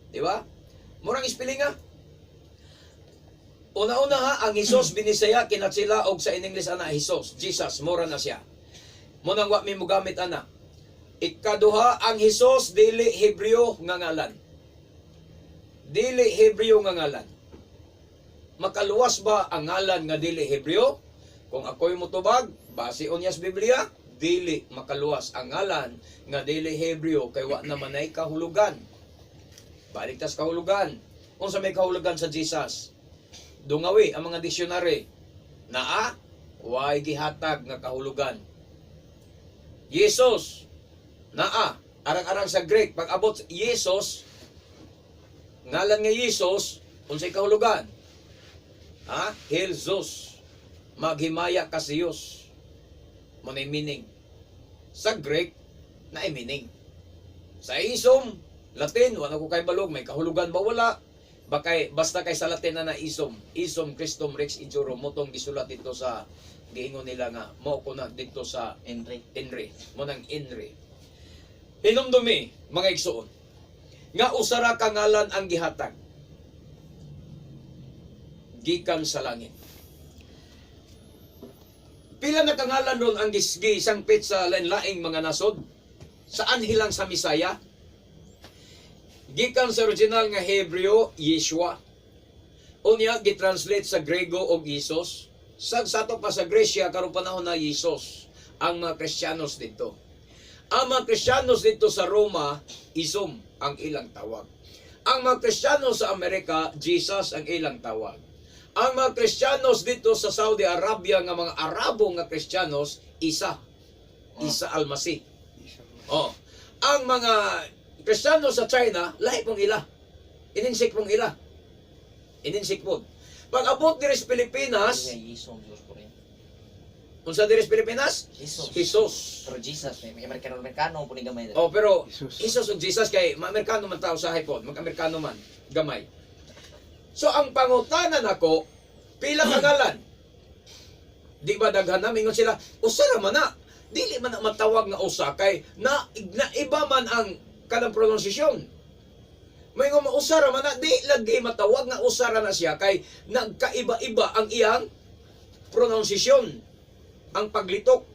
Di ba? Murang ispelinga. Una-una ha, ang Jesus binisaya kinatsila og sa in English ana Jesus, mura na siya. Munang wa mi mo gamit ana. Ikaduha, ang Jesus dili Hebreo nga ngalan. Dili Hebreo nga ngalan. Makaluwas ba ang ngalan nga dili Hebreo? Kung ako'y mutubag, base unya sa Biblia, dili makaluwas ang ngalan nga dili Hebreo kay wa naman ay kahulugan. Balik tas kahulugan. Unsa may kahulugan sa Jesus? Dungawi ang mga dictionary naa way gihatag nga kahulugan. Jesus naa arang-arang sa Greek pag abot Jesus ngalan nga Jesus unsay kahulugan? Ha? Jesus, maghimaya ka si Diyos. Mo na meaning. Sa Greek, na meaning. Sa Isom, Latin, wala ko kay balog, may kahulugan ba wala? Basta kay sa Latin na Isom. Isom Christum Rex Ijuro, motong gisulat dito sa, giingon nila nga, mo ko na dito sa Enri. Mo nang Enri. Hinumdumi, mga igsoon, nga usara ka ngalan ang gihatag gikan sa langit. Pila na kangalan ron ang gisangpit sa lain-laing mga nasod? Saan hilang sa Misaya? Gikan sa original nga Hebreo, Yeshua. Unya, gitranslate sa Grego og Isos. Sato pa sa Gresya, karong panahon na Isos. Ang mga Kristiyanos dito. Ang mga Kristiyanos dito sa Roma, Isom ang ilang tawag. Ang mga Kristiyanos sa Amerika, Jesus ang ilang tawag. Ang mga Kristiyanos dito sa Saudi Arabia nga mga Arabo nga Kristiyanos, Isa Al-Masih. Oh. Ang mga Kristiyanos sa China, lahi pong ila. Ininsik pong ila. Ininsik po. Pag abot diri sa Pilipinas, unsa diri sa Pilipinas? Jesus. Pero Jesus, may Amerikano po ni gamay. Oh, pero Jesus. Jesus ug Jesus kay Amerikano man tao sa hipon, mag-Amerikano man gamay. So ang pangutanan ako, pila ka ngalan? Di ba daghan na mingon sila, usa ra man na. Dili man na matawag nga usa kay na iba man ang kanang pronunciation. May nga usa ra man na, di lagi matawag nga usa ra na siya kay nagkaiba-iba ang iyang pronunciation, ang paglitok.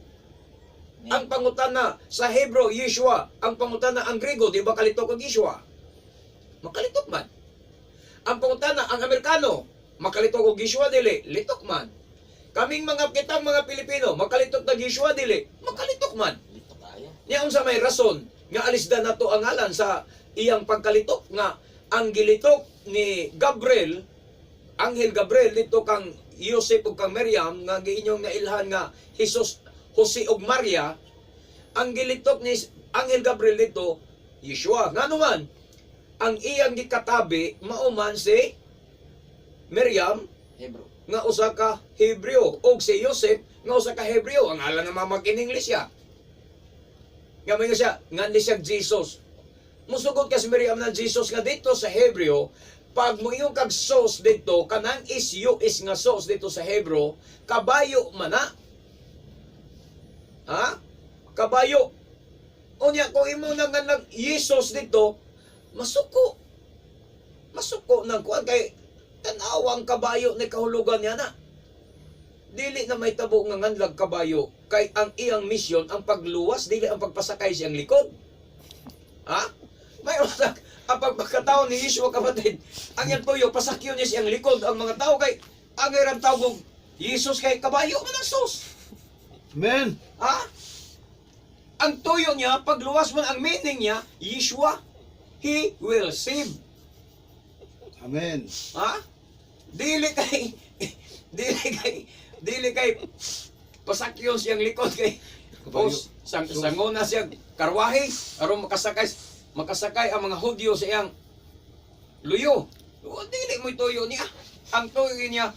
Ang pangutana sa Hebrew, Yeshua. Ang pangutana ang Grego, di ba kalitok ang Yeshua? Makalitok man. Ang pangutana ang Amerikano, makalitok og Yeshua dili, litok man. Kaming kitang mga Pilipino, makalitok na Yeshua dili, makalitok man. Nya unsa may rason nga alisdan nato ang ngalan sa iyang pagkalitok nga ang gilitok ni Gabriel, Anghel Gabriel dito kang Yosef ug kang Miriam nga giinyong nailhan nga Jesus, Jose ug Maria, ang gilitok ni Anghel Gabriel dito Yeshua. Ngano man ang iyang gikatabi mauman si Miriam Hebrew. nga usa ka Hebreo og si Yosef nga usa ka Hebreo. Ang ala nga mamag-in-English siya. Nga may siya nga ni siya Jesus. Musugod ka si Miriam na Jesus nga dito sa Hebreo, pag mo iyong kag sos dito, kanang is nga sos dito sa Hebreo, kabayo man na. Ha? Kabayo. Unya kung imo na nga nag Jesus dito, masuko ng kuan kay tanawang kabayo ni kahulugan niya na. Dili na may tabo nga nganlag kabayo kay ang iyang misyon ang pagluwas, dili ang pagpasakay siyang likod. Ha? May usak ang pagkataon ni Yeshua kapatid, ang iyang tuyo pasakyo niya siyang likod ang mga tao kay ang irang tawag Jesus kay kabayo man ang sus. Amen. Ha? Ang tuyo niya, pagluwas mo ang meaning niya, Yeshua, He will save. Amen. Ha? Dili kay pasakyon siyang likod kay Kabayo. sangona siya karwahe aron makasakay ang mga Hudyo sa iyang luyo. O, dili mo tuyo niya. Ang tuyo niya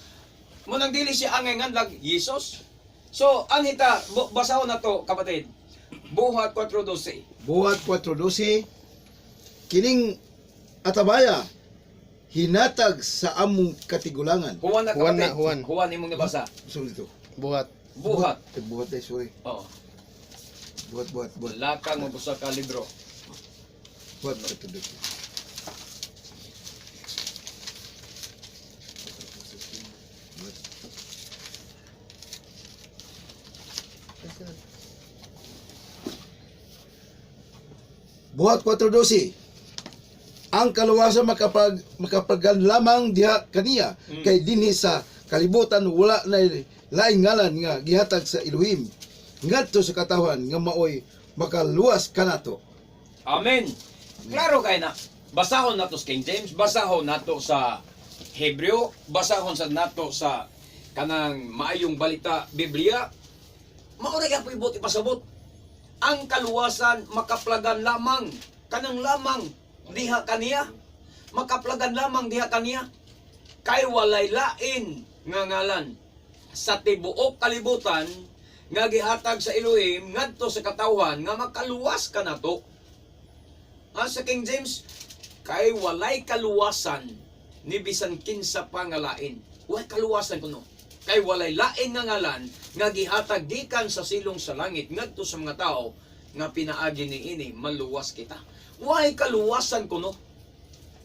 mo nang dili siya angay ngandag Jesus. So, ang hita basahon na to kapatid. Buhat 4:12. Buhat 4:12, kining atabaya hinatag sa among katigulangan. Huwan na Huwan kapatid. na, Huwan. Huwan imong nabasa. So dito. Buhat. Buhat. Buhat ay sorry. Oh, Buhat. lakang mo busa ka libro. Buhat 4:12. Buhat 4:12. Ang kaluwasan makapagan lamang diha kaniya kay dinhi sa kalibutan wala na laing ngalan nga gihatag sa Elohim ngadto sa katawhan nga maoy makaluwas kanato. Amen. Klaro kay na. Basahon nato sa King James, basahon nato sa Hebreo, basahon sa nato sa kanang maayong balita Biblia. Mao ra gyapon ibuti pasabot. Ang kaluwasan makaplagan lamang kanang lamang diha kaniya. Makaplagan lamang diha kaniya. Kay walay lain nga ngalan sa tibuok kalibutan nga gihatag sa Elohim ngadto sa katawhan nga makaluwas kanato. Sa King James, kay walay kaluwasan ni bisan kinsa pa nga lain. Walay kaluwasan kuno. Kay walay lain nga ngalan nga gihatag gikan sa silong sa langit ngadto sa mga tao nga pinaagi niini maluwas kita. Walay kaluwasan kuno.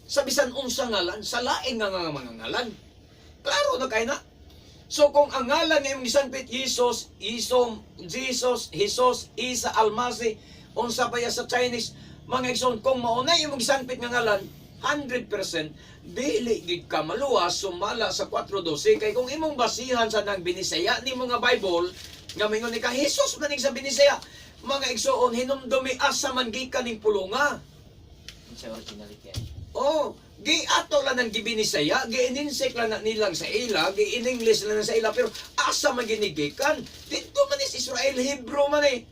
Sa bisan unsa ngalan, sa lain nga mga ngalan. Klaro na kay na. So kung ang ngalan nga imong gisangpit Jesus, Jesus, Isa Almasi, unsa pa ya sa Chinese, mga igsoon, kung maunay imong gisangpit nga ngalan, 100% dili gid ka maluwas sumala sa 4:12 kay kung imong basihan sa nang binisaya ni mga Bible nga mingon ni ka Jesus maning sa binisaya, mga igsoon hinumdumi asa man gikan ning pulunga. Sa originality. Oh, giato lang ng gibinisaya, giininsik lang na nilang sa ila, gi-in-English lang na sa ila, pero asa man ginigikan? Dito man is Israel, Hebrew man eh.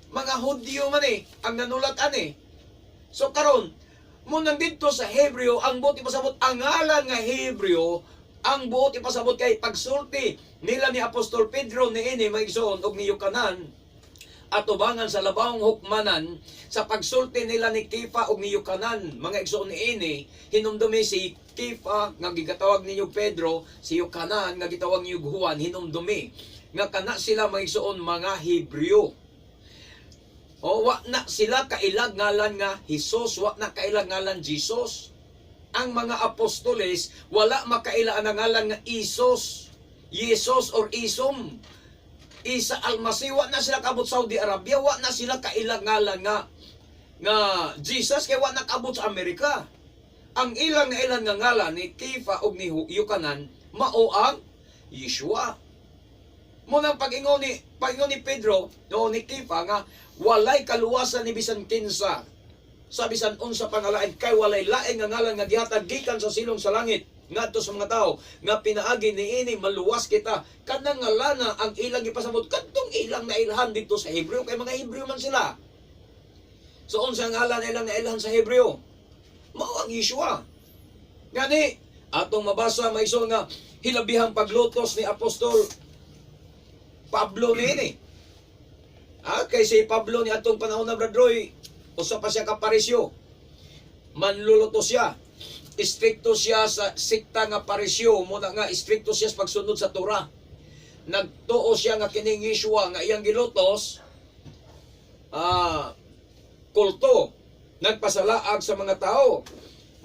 Mga Hudyo man eh, ang nanulatan eh. So karon, mo nang dito sa Hebreo, ang buti pasabot, ang ngalan nga Hebreo, ang buti pasabot kay pagsulti nila ni Apostol Pedro ni ini maigsoon og ni Yukanan, atubangan sa labawong hukmanan sa pagsulti nila ni Kefa og ni Yukanan, mga igsoon ni ini, hinumdumi si Kefa nga gigatawag ninyo Pedro, si Yukanan nga gitawag niyo Juan, hinumdumi nga kana sila mga igsoon mga Hebreo. O wa na sila kailag ngalan nga Jesus, wa na kailag ngalan Jesus. Ang mga apostoles wala makailaan ang ngalan nga Isos, Jesus or Isom. Isa Almasi, wa na sila kabot Saudi Arabia, wa na sila kailang ngalan nga Jesus kay wa na kabot sa Amerika. Ang ilang nga ngalan ni Kefa ug ni Yukanan mao ang Yeshua. Munang pag-ingon ni Pedro no ni Kefa nga walay kaluwasan ni bisan kinsa sa bisan unsa pangalain kay walay lain nga ngalan nga gihatag gikan sa silong sa langit ngadto sa mga tao nga pinaagi niini maluwas kita. Kanang ngalana ang ilang gipasabot kadtong ilang nailhan dito sa Hebreo kay mga Hebreo man sila. So unsa ang ngalan ilang nailhan sa Hebreo? Mao ang Yeshua. Gani atong mabasa maison nga hilabihang paglutos ni Apostol Pablo niini. Kay si Pablo ni atong panahon na bradroy, usa pa siya kaparisyo. Manluluto siya. Istrikto siya sa sikta nga parisyo, muna nga istrikto siya sa pagsunod sa Torah. Nagtuo siya nga kining Yeshua nga iyang gilutos, kulto, nagpasalaag sa mga tao.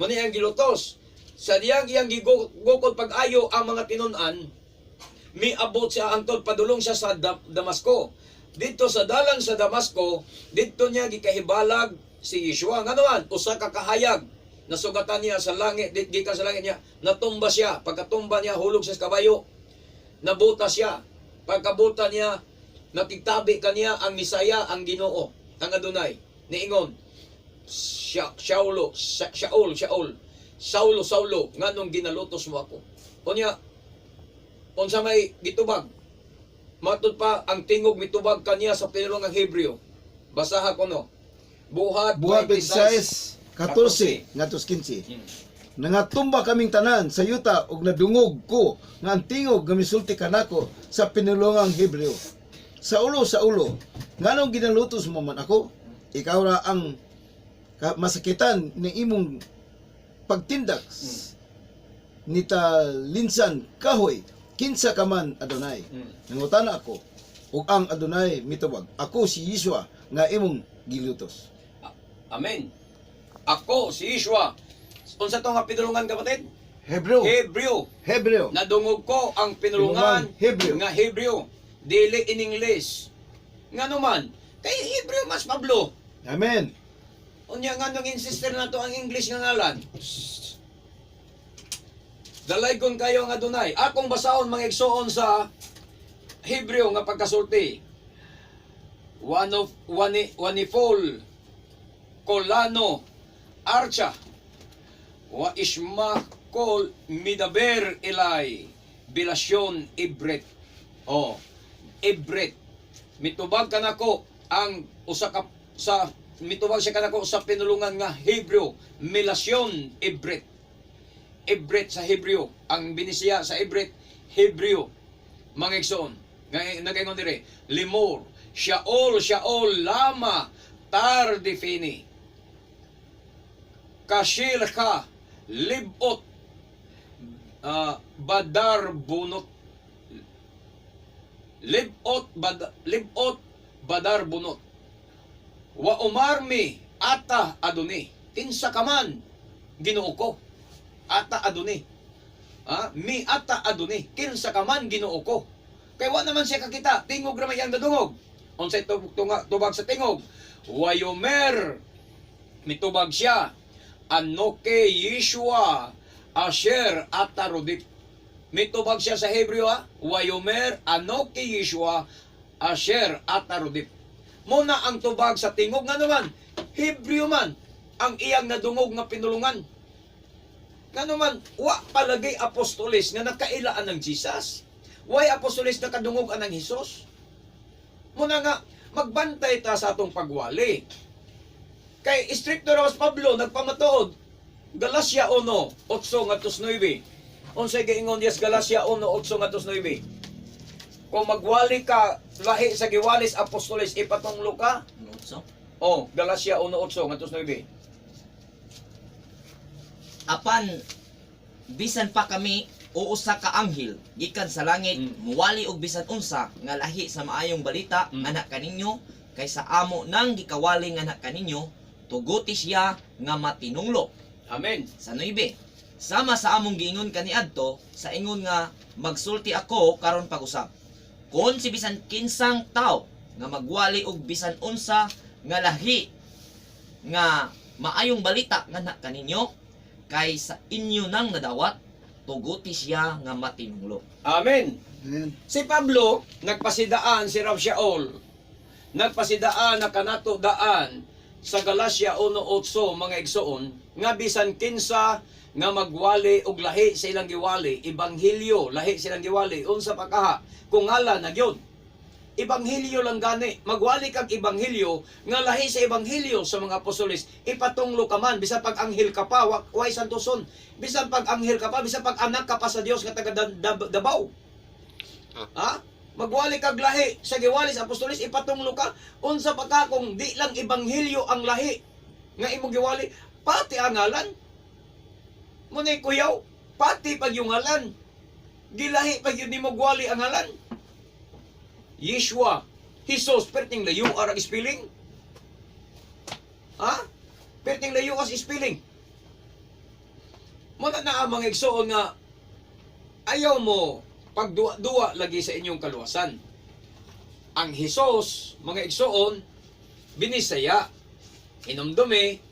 Muna iyang gilutos. Sa iyang gigukod pag-ayo ang mga tinun-an, miabot siya angtod padulong siya sa Damasco. Dito sa dalan sa Damasco, dito niya gikahibalag si Yeshua. Nga naman, usa ka kahayag, nasugatan niya sa langit, gikan sa langit niya, natumba siya. Pagkatumba niya, hulog siya sa kabayo. nabuta siya. Pagkabuta niya, nakitabi kaniya ang Misaya, ang Ginoo, ang Adonai. Niingon, Saulo, nganong ginalutos mo ako? Unya, unsa may gitubag? Matud pa, ang tingog mitubag kaniya sa pinulungang Hebreo. Basaha ko no. Buhat 26, 14, ngatos 15. Nangatumba kaming tanan sa yuta ug nadungog ko nga ang tingog nga misulti kanako sa pinulungang Hebreo. Saulo, nganong ginalutos mo man ako? Ikaw ra ang masakitan ni imong pagtindak nita linsan kahoy kinsa ka man Adonai. Nangutana ako ug ang Adonai mitubag, ako si Yeshua nga imong gilutos. Amen. Ako si Yeshua. Unsa to nga pinulungan kapatid? Hebreo. Hebreo. Nadungog ko ang pinulungan Hebreo. nga Hebreo. Dili in English. Nga naman, kay Hebreo mas Pablo. Amen. Unya nga nung insister na to ang English nga ngalan. Dalaygon kayo nga Adonai. Akong basahon mga igsoon sa Hebreo nga pagkasulti. Wanifol, Kolano, Archa, wa isma kol midaber ilay, bilasyon ibret. Oh, ibret. Mitubag ka nako ang mitubag siya kanako sa pinulungan nga Hebreo, milasyon ibret. Ibret sa Hebreo, ang binisiya sa Ibret, Hebreo. Mga igsoon, nagaingon dire, Limor, Shaol, lama, tardifini. Kashil ka, libot, badar bunot. Libot, badar bunot. Wa umarmi, ata aduni. Kinsa kaman, Ginoo ko. Ata aduni. Mi ata aduni. Kinsa ka man Ginoo ko. Kay wa naman siya kakita. Tingog ra may ang dadungog. Unsay tubag sa tingog? Wayomer. Mitubag siya. Anoke Yeshua Asher Atarudip. Mitubag siya sa Hebreo Wayomer Anoke Yeshua Asher Atarudip. Muna ang tubag sa tingog nga naman. Hebreo man ang iyang nadungog nga pinulungan. Nga naman, wa palagay apostolis nga nakailaan ng Jesus. Way apostolis na kadungogan ng Jesus. Muna nga, magbantay ta sa atong pagwali. Kay stricto rawas Pablo, nagpamatuod. Galacia 1, 8 ngatos 9. Unsay giingon Dias Galacia 1, 8 ngatos 9. Kung magwali ka, lahi sa giwalis apostolis, ipatunglo ka. Oh, Galacia 1, 8 ngatos 9. Apan bisan pa kami o usa ka anghel gikan sa langit muwali og bisan unsa nga lahi sa maayong balita anak kaninyo kaysa amo nang gikawali nga anak kaninyo tuguti siya nga matinunglo. Amen. Sa 9, sama sa among giingon kaniadto sa ingon nga magsulti ako karon pag-usab. Kung si bisan kinsang tao nga magwali og bisan unsa nga lahi nga maayong balita nga anak kaninyo kay sa inyo nang nadawat, tuguti siya nga matinunglo. Amen. Amen. Si Pablo, nagpasidaan si Rav Shaol. Nagpasidaan na kanato daan sa Galacia 1:8 mga igsoon, nga bisan kinsa nga magwali og lahi sa ilang giwali, ebanghelyo, lahi sa ilang giwali, unsa pa kaha, kung ngalan na gyud. Ebanghelyo lang gani, magwali kag ebanghelyo nga lahi sa ebanghelyo sa mga apostoles, ipatunglo ka man bisan pag anghel ka pa, way santoson, bisan pag anghel ka pa, bisan pag anak ka pa sa Dios nga taga Davao. Ha? Magwali kag lahi sa giwali sa apostoles, ipatunglo ka, unsa pa ka kung di lang ebanghelyo ang lahi nga imong giwali, pati ang ngalan. Munay kuyaw, pati pag yung ngalan. Gilahi pag yun nimo gwali ang ngalan. Yeshua, Jesus, perting layo arang spelling. Ha? Perting layo as spelling. Muna na ang mga igsoon nga ayaw mo pagduwa-duwa lagi sa inyong kaluwasan. Ang Jesus, mga igsoon, binisaya, inumdumi,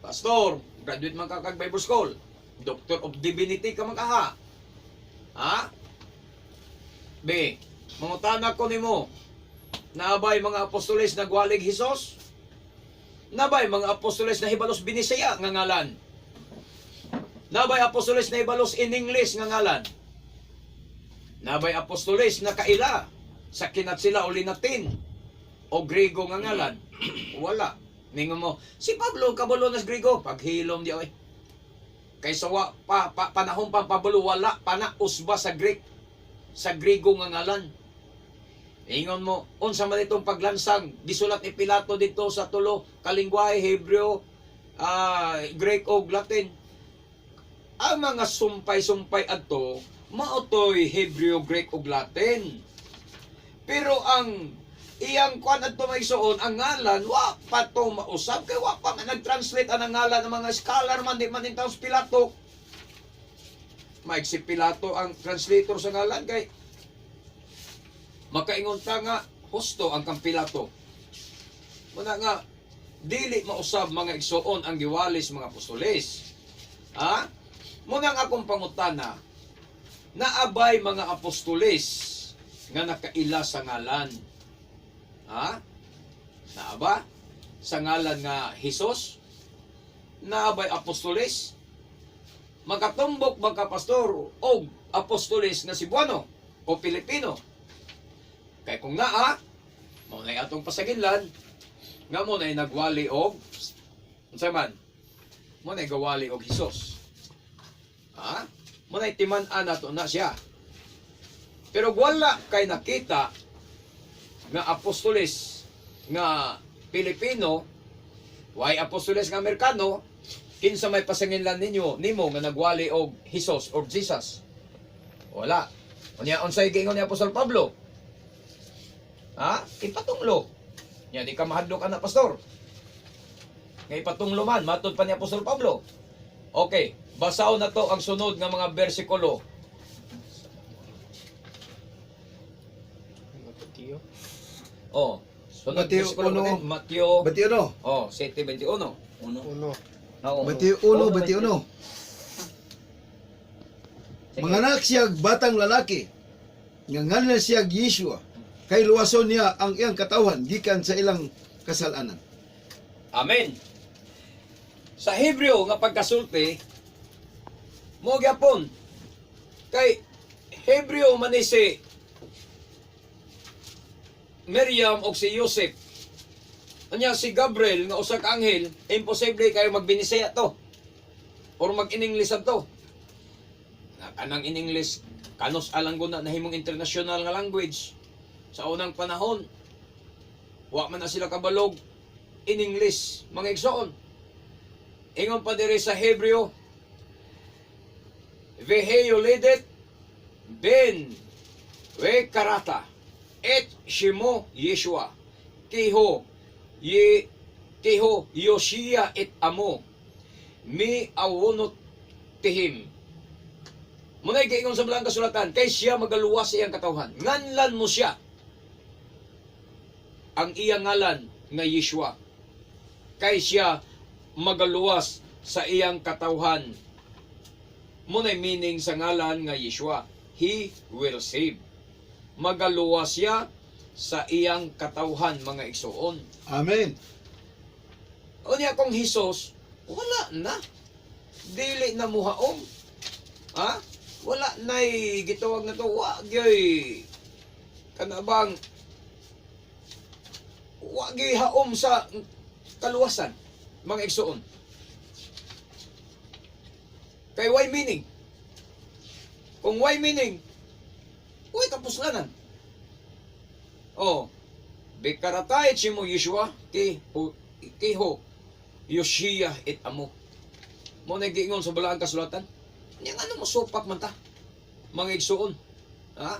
pastor, graduate man ka kag Bible School, Doctor of Divinity ka man kaha. Ha? B. Mangutana ko nimo. Naabay mga apostoles nagwalig Hesus? Nabay mga apostoles na hibalos binisaya nga ngalan? Nabay apostoles na hibalos in English nga ngalan? Nabay apostoles na kaila sa kinat sila uli natin o Grego nga ngalan? Wala. Ningon mo, si Pablo kabulo nas Grego, paghilom di oy. Kaysa panahon pa Pablo wala pa na usba sa Greek, sa Grego nga ngalan. Ingon mo, unsa man itong paglansang gisulat ni Pilato dito sa tulo kalingwahe Hebreo, Greek o Latin. Ang mga sumpay-sumpay adto maotoy Hebreo, Greek ug Latin. Pero ang iyang kuan adto maigsoon ang ngalan wa pa to mausab kay wa pa man nag-translate ang ngalan ng mga scholar man di man intaw Pilato. Maig si Pilato ang translator sa ngalan kay makaingon ta nga husto ang kang Pilato. Muna nga dili mausab mga igsoon ang giwalis mga apostoles. Ha? Muna nga akong pangutana, naabay mga apostoles nga nakaila sa ngalan. Ha? Naaba? Sa ngalan nga Hesus? Naabay apostoles? Magkatumbok mga pastor o apostoles nga Cebuano o Pilipino? Kaya kung naa, mo na atong pasaginlan, nga mo na nagwali og, unsa man, mo na gawali og Hesus. Ha? Mo na timan-an nato na siya. Pero wala kay nakita nga apostoles nga Pilipino, why apostoles nga Amerikano, kinsa may pasaginlan nimo nga nagwali og Hesus or Jesus. Wala. Unya unsay giingon ni Apostol Pablo? Ha? Ipatunglo. Yan, di ka mahadlok anak pastor. Ngay ipatunglo man, matod pa ni Apostol Pablo. Okay, basaw na to ang sunod nga mga bersikulo. Mateo. Oh, sunod Mateo bersikulo 1. natin, Mateo, Mateo 1. oh, 7:21. Uno. Uno. Mateo 1, Mateo 1. Manganak siya batang lalaki. Nga ngalan siya Yeshua. Kay luwason niya ang iyang katawan gikan sa ilang kasalanan. Amen. Sa Hebreo nga pagkasulti, mo gyapon kay Hebreo man ni si Miriam o si Joseph. Anya si Gabriel nga usa ka anghel, imposible kayo magbinisaya to or mag-in-English to. Kanang in-English kanos alang guna nahimong international nga language. Sa unang panahon, wa man na sila kabalog in English, mga igsoon. Ingon pa diri sa Hebreo, Veheyo ledet ben we karata et shimo Yeshua kiho Yoshia et amo mi awonot tihim. Munay giingon sa Blang Kasulatan, kay siya magaluwas sa iyang katawhan. Nganlan mo siya ang iyang ngalan nga Yeshua. Kay siya magaluwas sa iyang katawhan. Munay meaning sa ngalan nga Yeshua. He will save. Magaluwas siya sa iyang katawhan, mga igsoon. Amen. Unya kung Hesus, wala na. Dili na muhaom. Ha? Wala na'y gitawag na to. Wag yoy. Kanabang wag yoy haom sa kaluwasan, mga igsoon. Kay why meaning? Kung why meaning, uy kapuslanan. Oh, bikaratay chimo Yeshua kiho Yoshia et amo. Mo na giingon sa Balaang Kasulatan. Yang ano mo supak man ta, mga igsoon. Ha?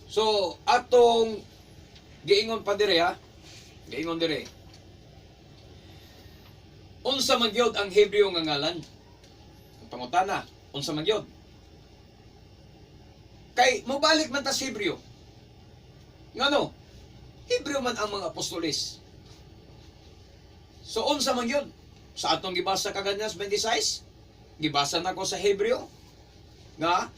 So atong giingon pa dire ha. Giingon dire. Unsa man gyud ang Hebreo nga ngalan? Ang pangutana, unsa man gyud? Kay mobalik man ta sa Hebreo. Ngano? Hebreo man ang mga apostoles. So unsa man gyud? Sa atong gibasa kaganas 26, gibasa na ko sa Hebreo nga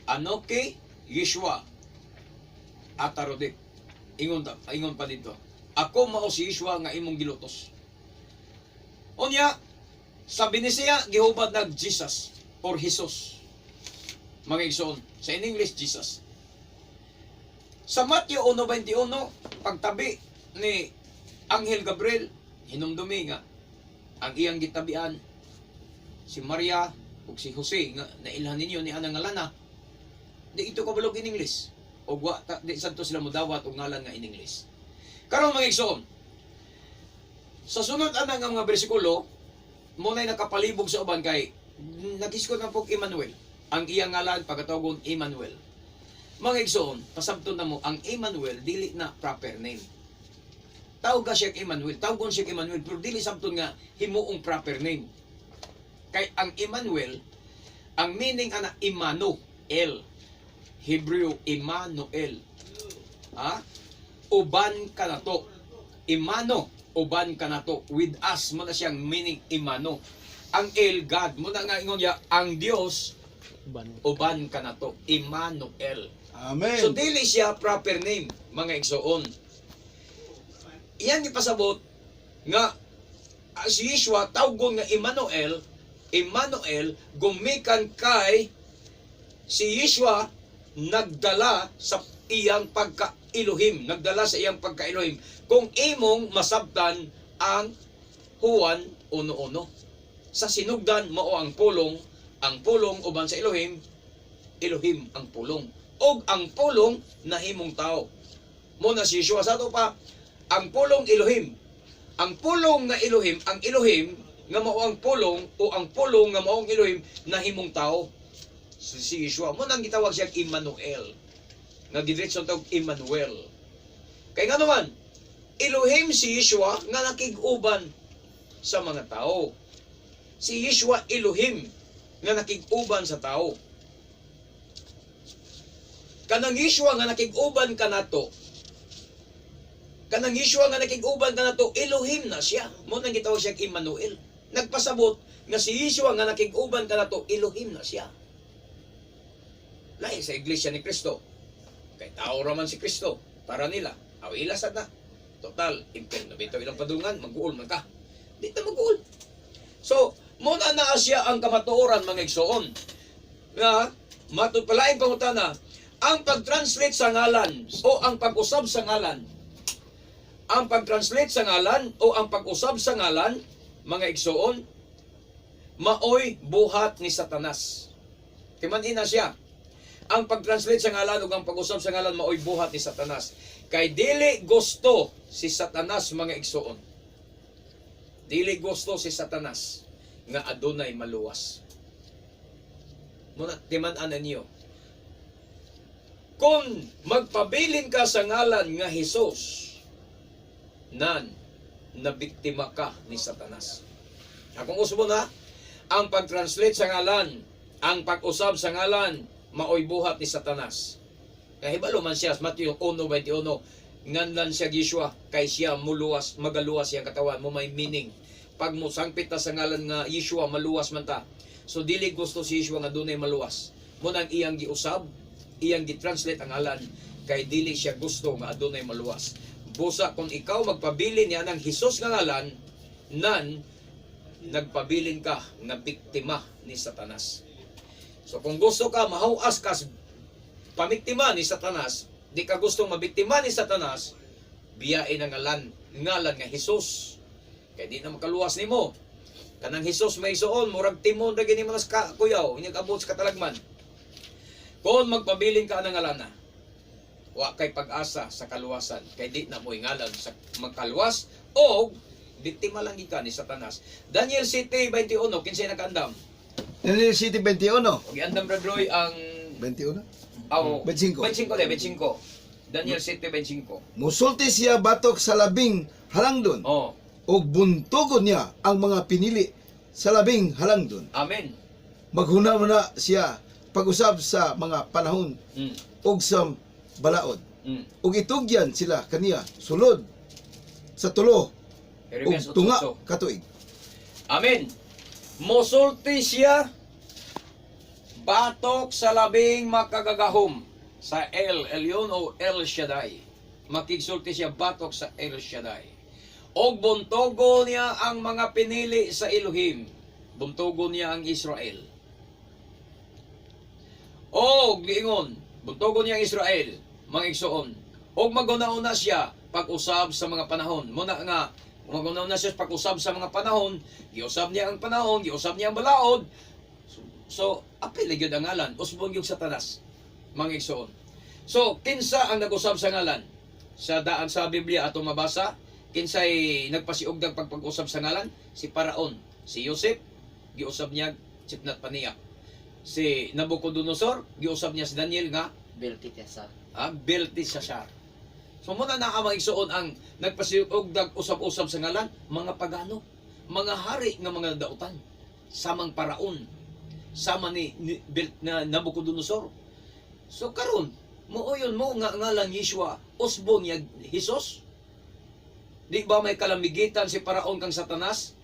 Anoke Yeshua Atarodik. Ingon pa dito. Ako mao si Yeshua nga imong gilutos. Unya, sabi ni siya, gihubad nag Jesus or Jesus. Mga igsoon. Sa in English, Jesus. Sa Matthew 1:21, pagtabi ni Anghel Gabriel, hinumdumi nga ang iyang gitabian si Maria ug si Jose nga nailhan ninyo ni anang ngalana. Di ito kabalog in English. O di santo sila modawat og ngalan nga in English. Karon mga igsoon, sa sunod anang nga mga bersikulo, mo na'y nakapalibog sa uban kay nagiskot na pog Emmanuel. Ang iyang ngalan pagkatawgon Emmanuel. Mga igsoon, pasabton na mo ang Emmanuel dili na proper name. Tawag siya Emmanuel, tawgon siya Emmanuel, pero dili sabton nga himuong proper name. Kay ang Emmanuel, ang meaning ana Immanuel. Hebrew Immanuel. Ha? Uban ka na to. Imano, uban ka na to. With us, mo na siyang meaning Imano. Ang El, God. Mo na nga ingon niya, ang Diyos, uban ka na to. Immanuel. Amen. So, dili siya proper name, mga igsoon. Iyang ipasabot nga si Yeshua tawgon nga Immanuel, gumikan kay si Yeshua nagdala sa iyang pagka-Elohim, kung imong masabtan ang Juan 1:1. Sa sinugdan mao ang pulong uban sa Elohim ang pulong. Og ang pulong nahimong tao. Mo na si Yeshua sa to pa, ang pulong Elohim. Ang pulong nga Elohim, ang Elohim nga mao ang pulong o ang pulong nga mao ang Elohim nahimong tao. Si Yeshua mo nang gitawag siya Immanuel. Nga gidiretso tawag Emmanuel. Kay nga naman, Elohim si Yeshua nga nakig-uban sa mga tao. Si Yeshua Elohim nga nakig-uban sa tao. Kanang Yeshua nga nakig-uban kanato. Kanang Yeshua nga nakig-uban kanato, Elohim na siya. Mo nang gitawag siya Emmanuel. Nagpasabot nga si Yeshua nga nakig-uban kanato, Elohim na siya. Lahi sa Iglesia ni Kristo. Kay tao raman si Kristo. Para nila, awila sad na. Total, impyerno bitaw ilang padungan, mag-uol man ka. Di na mag-uol. So, mo na naa siya ang kamatuoran mga igsoon. Nga, matupalaing pangutana, ang pag-translate sa ngalan o ang pag-usab sa ngalan. Ang pag-translate sa ngalan o ang pag-usab sa ngalan, mga igsoon, maoy buhat ni Satanas. Kimanin na siya. Ang pag-translate sa ngalan o ang pag-usab sa ngalan maoy buhat ni Satanas. Kay dili gusto si Satanas mga igsoon. Dili gusto si Satanas nga adunay maluwas. Muna timan-anan niyo. Kung magpabilin ka sa ngalan nga Hesus, nabiktima ka ni Satanas. Akong usbo na, ang pag-translate sa ngalan, ang pag-usab sa ngalan, maoy buhat ni Satanas. Kaya hibalo man siya, Matthew 1:21, nganlan siya Yeshua, kay siya muluwas, magaluwas siyang katawan, mo may meaning. Pag mo sangpit ta sa ngalan nga Yeshua, maluwas man ta. So dili gusto si Yeshua nga dunay maluwas. Mo nang iyang giusab, iyang gitranslate ang ngalan, kay dili siya gusto nga adunay maluwas. Busa kung ikaw magpabilin niya ng Hesus nga ngalan, nagpabilin ka nga biktima ni Satanas. So kung gusto ka mahuas ka pamiktima ni Satanas, di ka gustong mabiktima ni Satanas, biyain ang ngalan nga Hesus. Kaya di na makaluwas nimo. Kanang Hesus may suon, murag timon ra gini mas kuyaw, inyag abot sa katalagman. Kung magpabilin ka ng ngalana, wa kay pag-asa sa kaluwasan, kay di na mo ngalan sa magkaluwas o biktima lang ka ni Satanas. Daniel 7:21, kinsay nakaandam? Daniel City 21. Og andam ra droy ang 21. 25. Daniel 7:25. Musulti siya batok sa labing halangdon. Oh, O buntugon niya ang mga pinili sa labing halangdon. amen. Maghuna na siya pag-usab sa mga panahon Mm. ug sa balaod. Mm. Ug itugyan sila kaniya sulod sa tulo ug Jeremias tunga 8:8. katuig. Amen. Mosulti siya batok sa labing makagagahom sa El Elyon o El Shaddai. Makigsulti siya batok sa El Shaddai. Og buntogo niya ang mga pinili sa Elohim. Buntogo niya ang Israel. Og giingon, buntogo niya ang Israel, mga igsoon. Og maguna-una siya pag-usab sa mga panahon. Muna nga, maguna-una siya pag-usab sa mga panahon, giusab niya ang panahon, giusab niya ang balaod. So, apil gyud ang ngalan, usbon yung Satanas, mga igsoon. So, kinsa ang nag-usab sa ngalan? Sa daan sa Biblia atong mabasa, kinsay nagpasiugdag pagpag-usab sa ngalan? Si Paraon, si Yosef, giusab niya Sipnat Paniak. Si Nabucodonosor, giusab niya si Daniel nga Belteshazzar. Belteshazzar. So muna na ang mga igsoon ang nagpasiugdag usab-usab sa ngalan, mga pagano, mga hari nga mga dautan, samang Paraon, sama ni Nabucodonosor. So karon mooyon mo nga ngalan Yeshua, usbon niya Hesus. Di ba may kalamigitan si Paraon kang Satanas?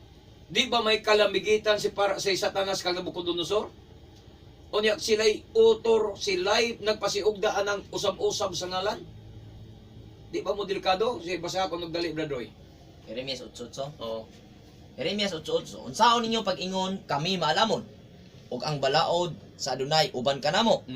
Di ba may kalamigitan si Satanas kang Nabucodonosor? Unya sila'y utor, sila'y nagpasiugdaan ng usab-usab sa ngalan? Di ba mo delikado? Si basa ako nagdali, Bradoy. Jeremias 8:8. Oo. Jeremias 8:8. Unsaon ninyo pag-ingon kami maalamon ug ang balaod sa Adunay uban kanamo.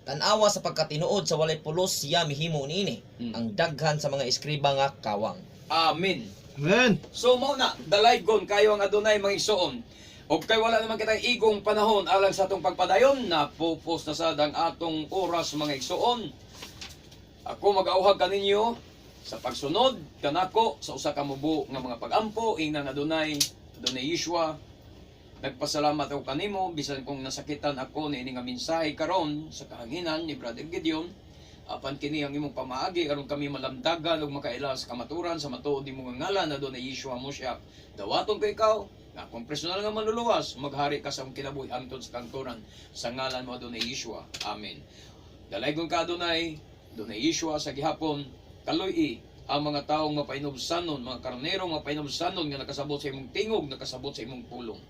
Tanawa sa pagkatinuod sa walay pulos siya mihimo niini. Ang daghan sa mga eskriba nga kawang. Amen. Amen. So mo na, dalaygon kayo ang Adonai mga igsoon. O kay wala naman kitang igong panahon alang sa atong pagpadayon na pupos na sad ang atong oras mga igsoon. Ako mag-auhag kaninyo sa pagsunod kanako sa usa ka mubo nga mga pag-ampo ingnan Adonai Yeshua. Nagpasalamat ako kanimo bisan kung nasakitan ako ni nga mensahe karon sa kahanginan ni Brother Gideon. Apan kini ang imong pamaagi aron kami malamdagan ug makaila sa kamaturan sa matuod nimo nga ngalan Adonai Yeshua Moshiach. Dawaton ko ikaw nga kung personal nga manluluwas maghari ka sa imong kinabuhi hangtod sa kanturan sa ngalan mo Adonai Yeshua. Amen. Dalaygon ka Adonai Yeshua sa gihapon kaluy ang mga taong mapainobsanon, mga karnerong mapainobsanon nga nakasabot sa imong tingog, nakasabot sa imong pulong.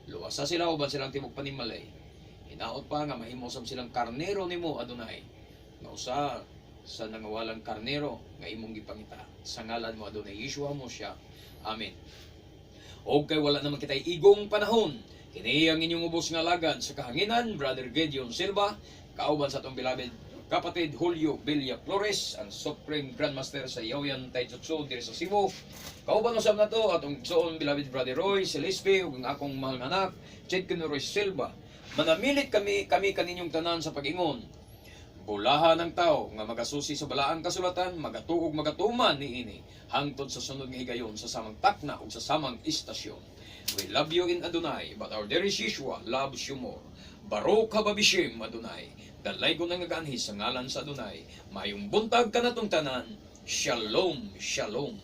Luwasa sila uban silang timog panimalay. Hinaot pa nga mahimosam silang karnero nimo Adonai. Nga usa sa nangawalang karnero nga imong gipangita sa ngalan mo Adonai Yeshua Moshiach. Amen. O kay wala naman kitay igong panahon, kini ang inyong ubos nga lagad sa kahanginan, Brother Gideon Silva, kauban sa atong beloved kapatid Julio Villa Flores, ang Supreme Grandmaster sa Yaoyan Taijutsu diri sa Cebu. Kauban usab na to atong soon beloved Brother Roy Celeste ug ang akong mahal nga anak, Chedkin Roy Silva. Manamilit kami kaninyong tanan sa pag-ingon. Bulahan ng tao nga magasusi sa balaang kasulatan, magatuog magatuman niini hangtod sa sunod nga higayon sa samang takna ug sa samang istasyon. We love you in Adonai, but our dearest Yeshua loves you more. Baruch hababishim Adonai. Dalay ko nang naganhi sa ngalan sa Adonai. Mayong buntag ka na tong tanan. Shalom, shalom.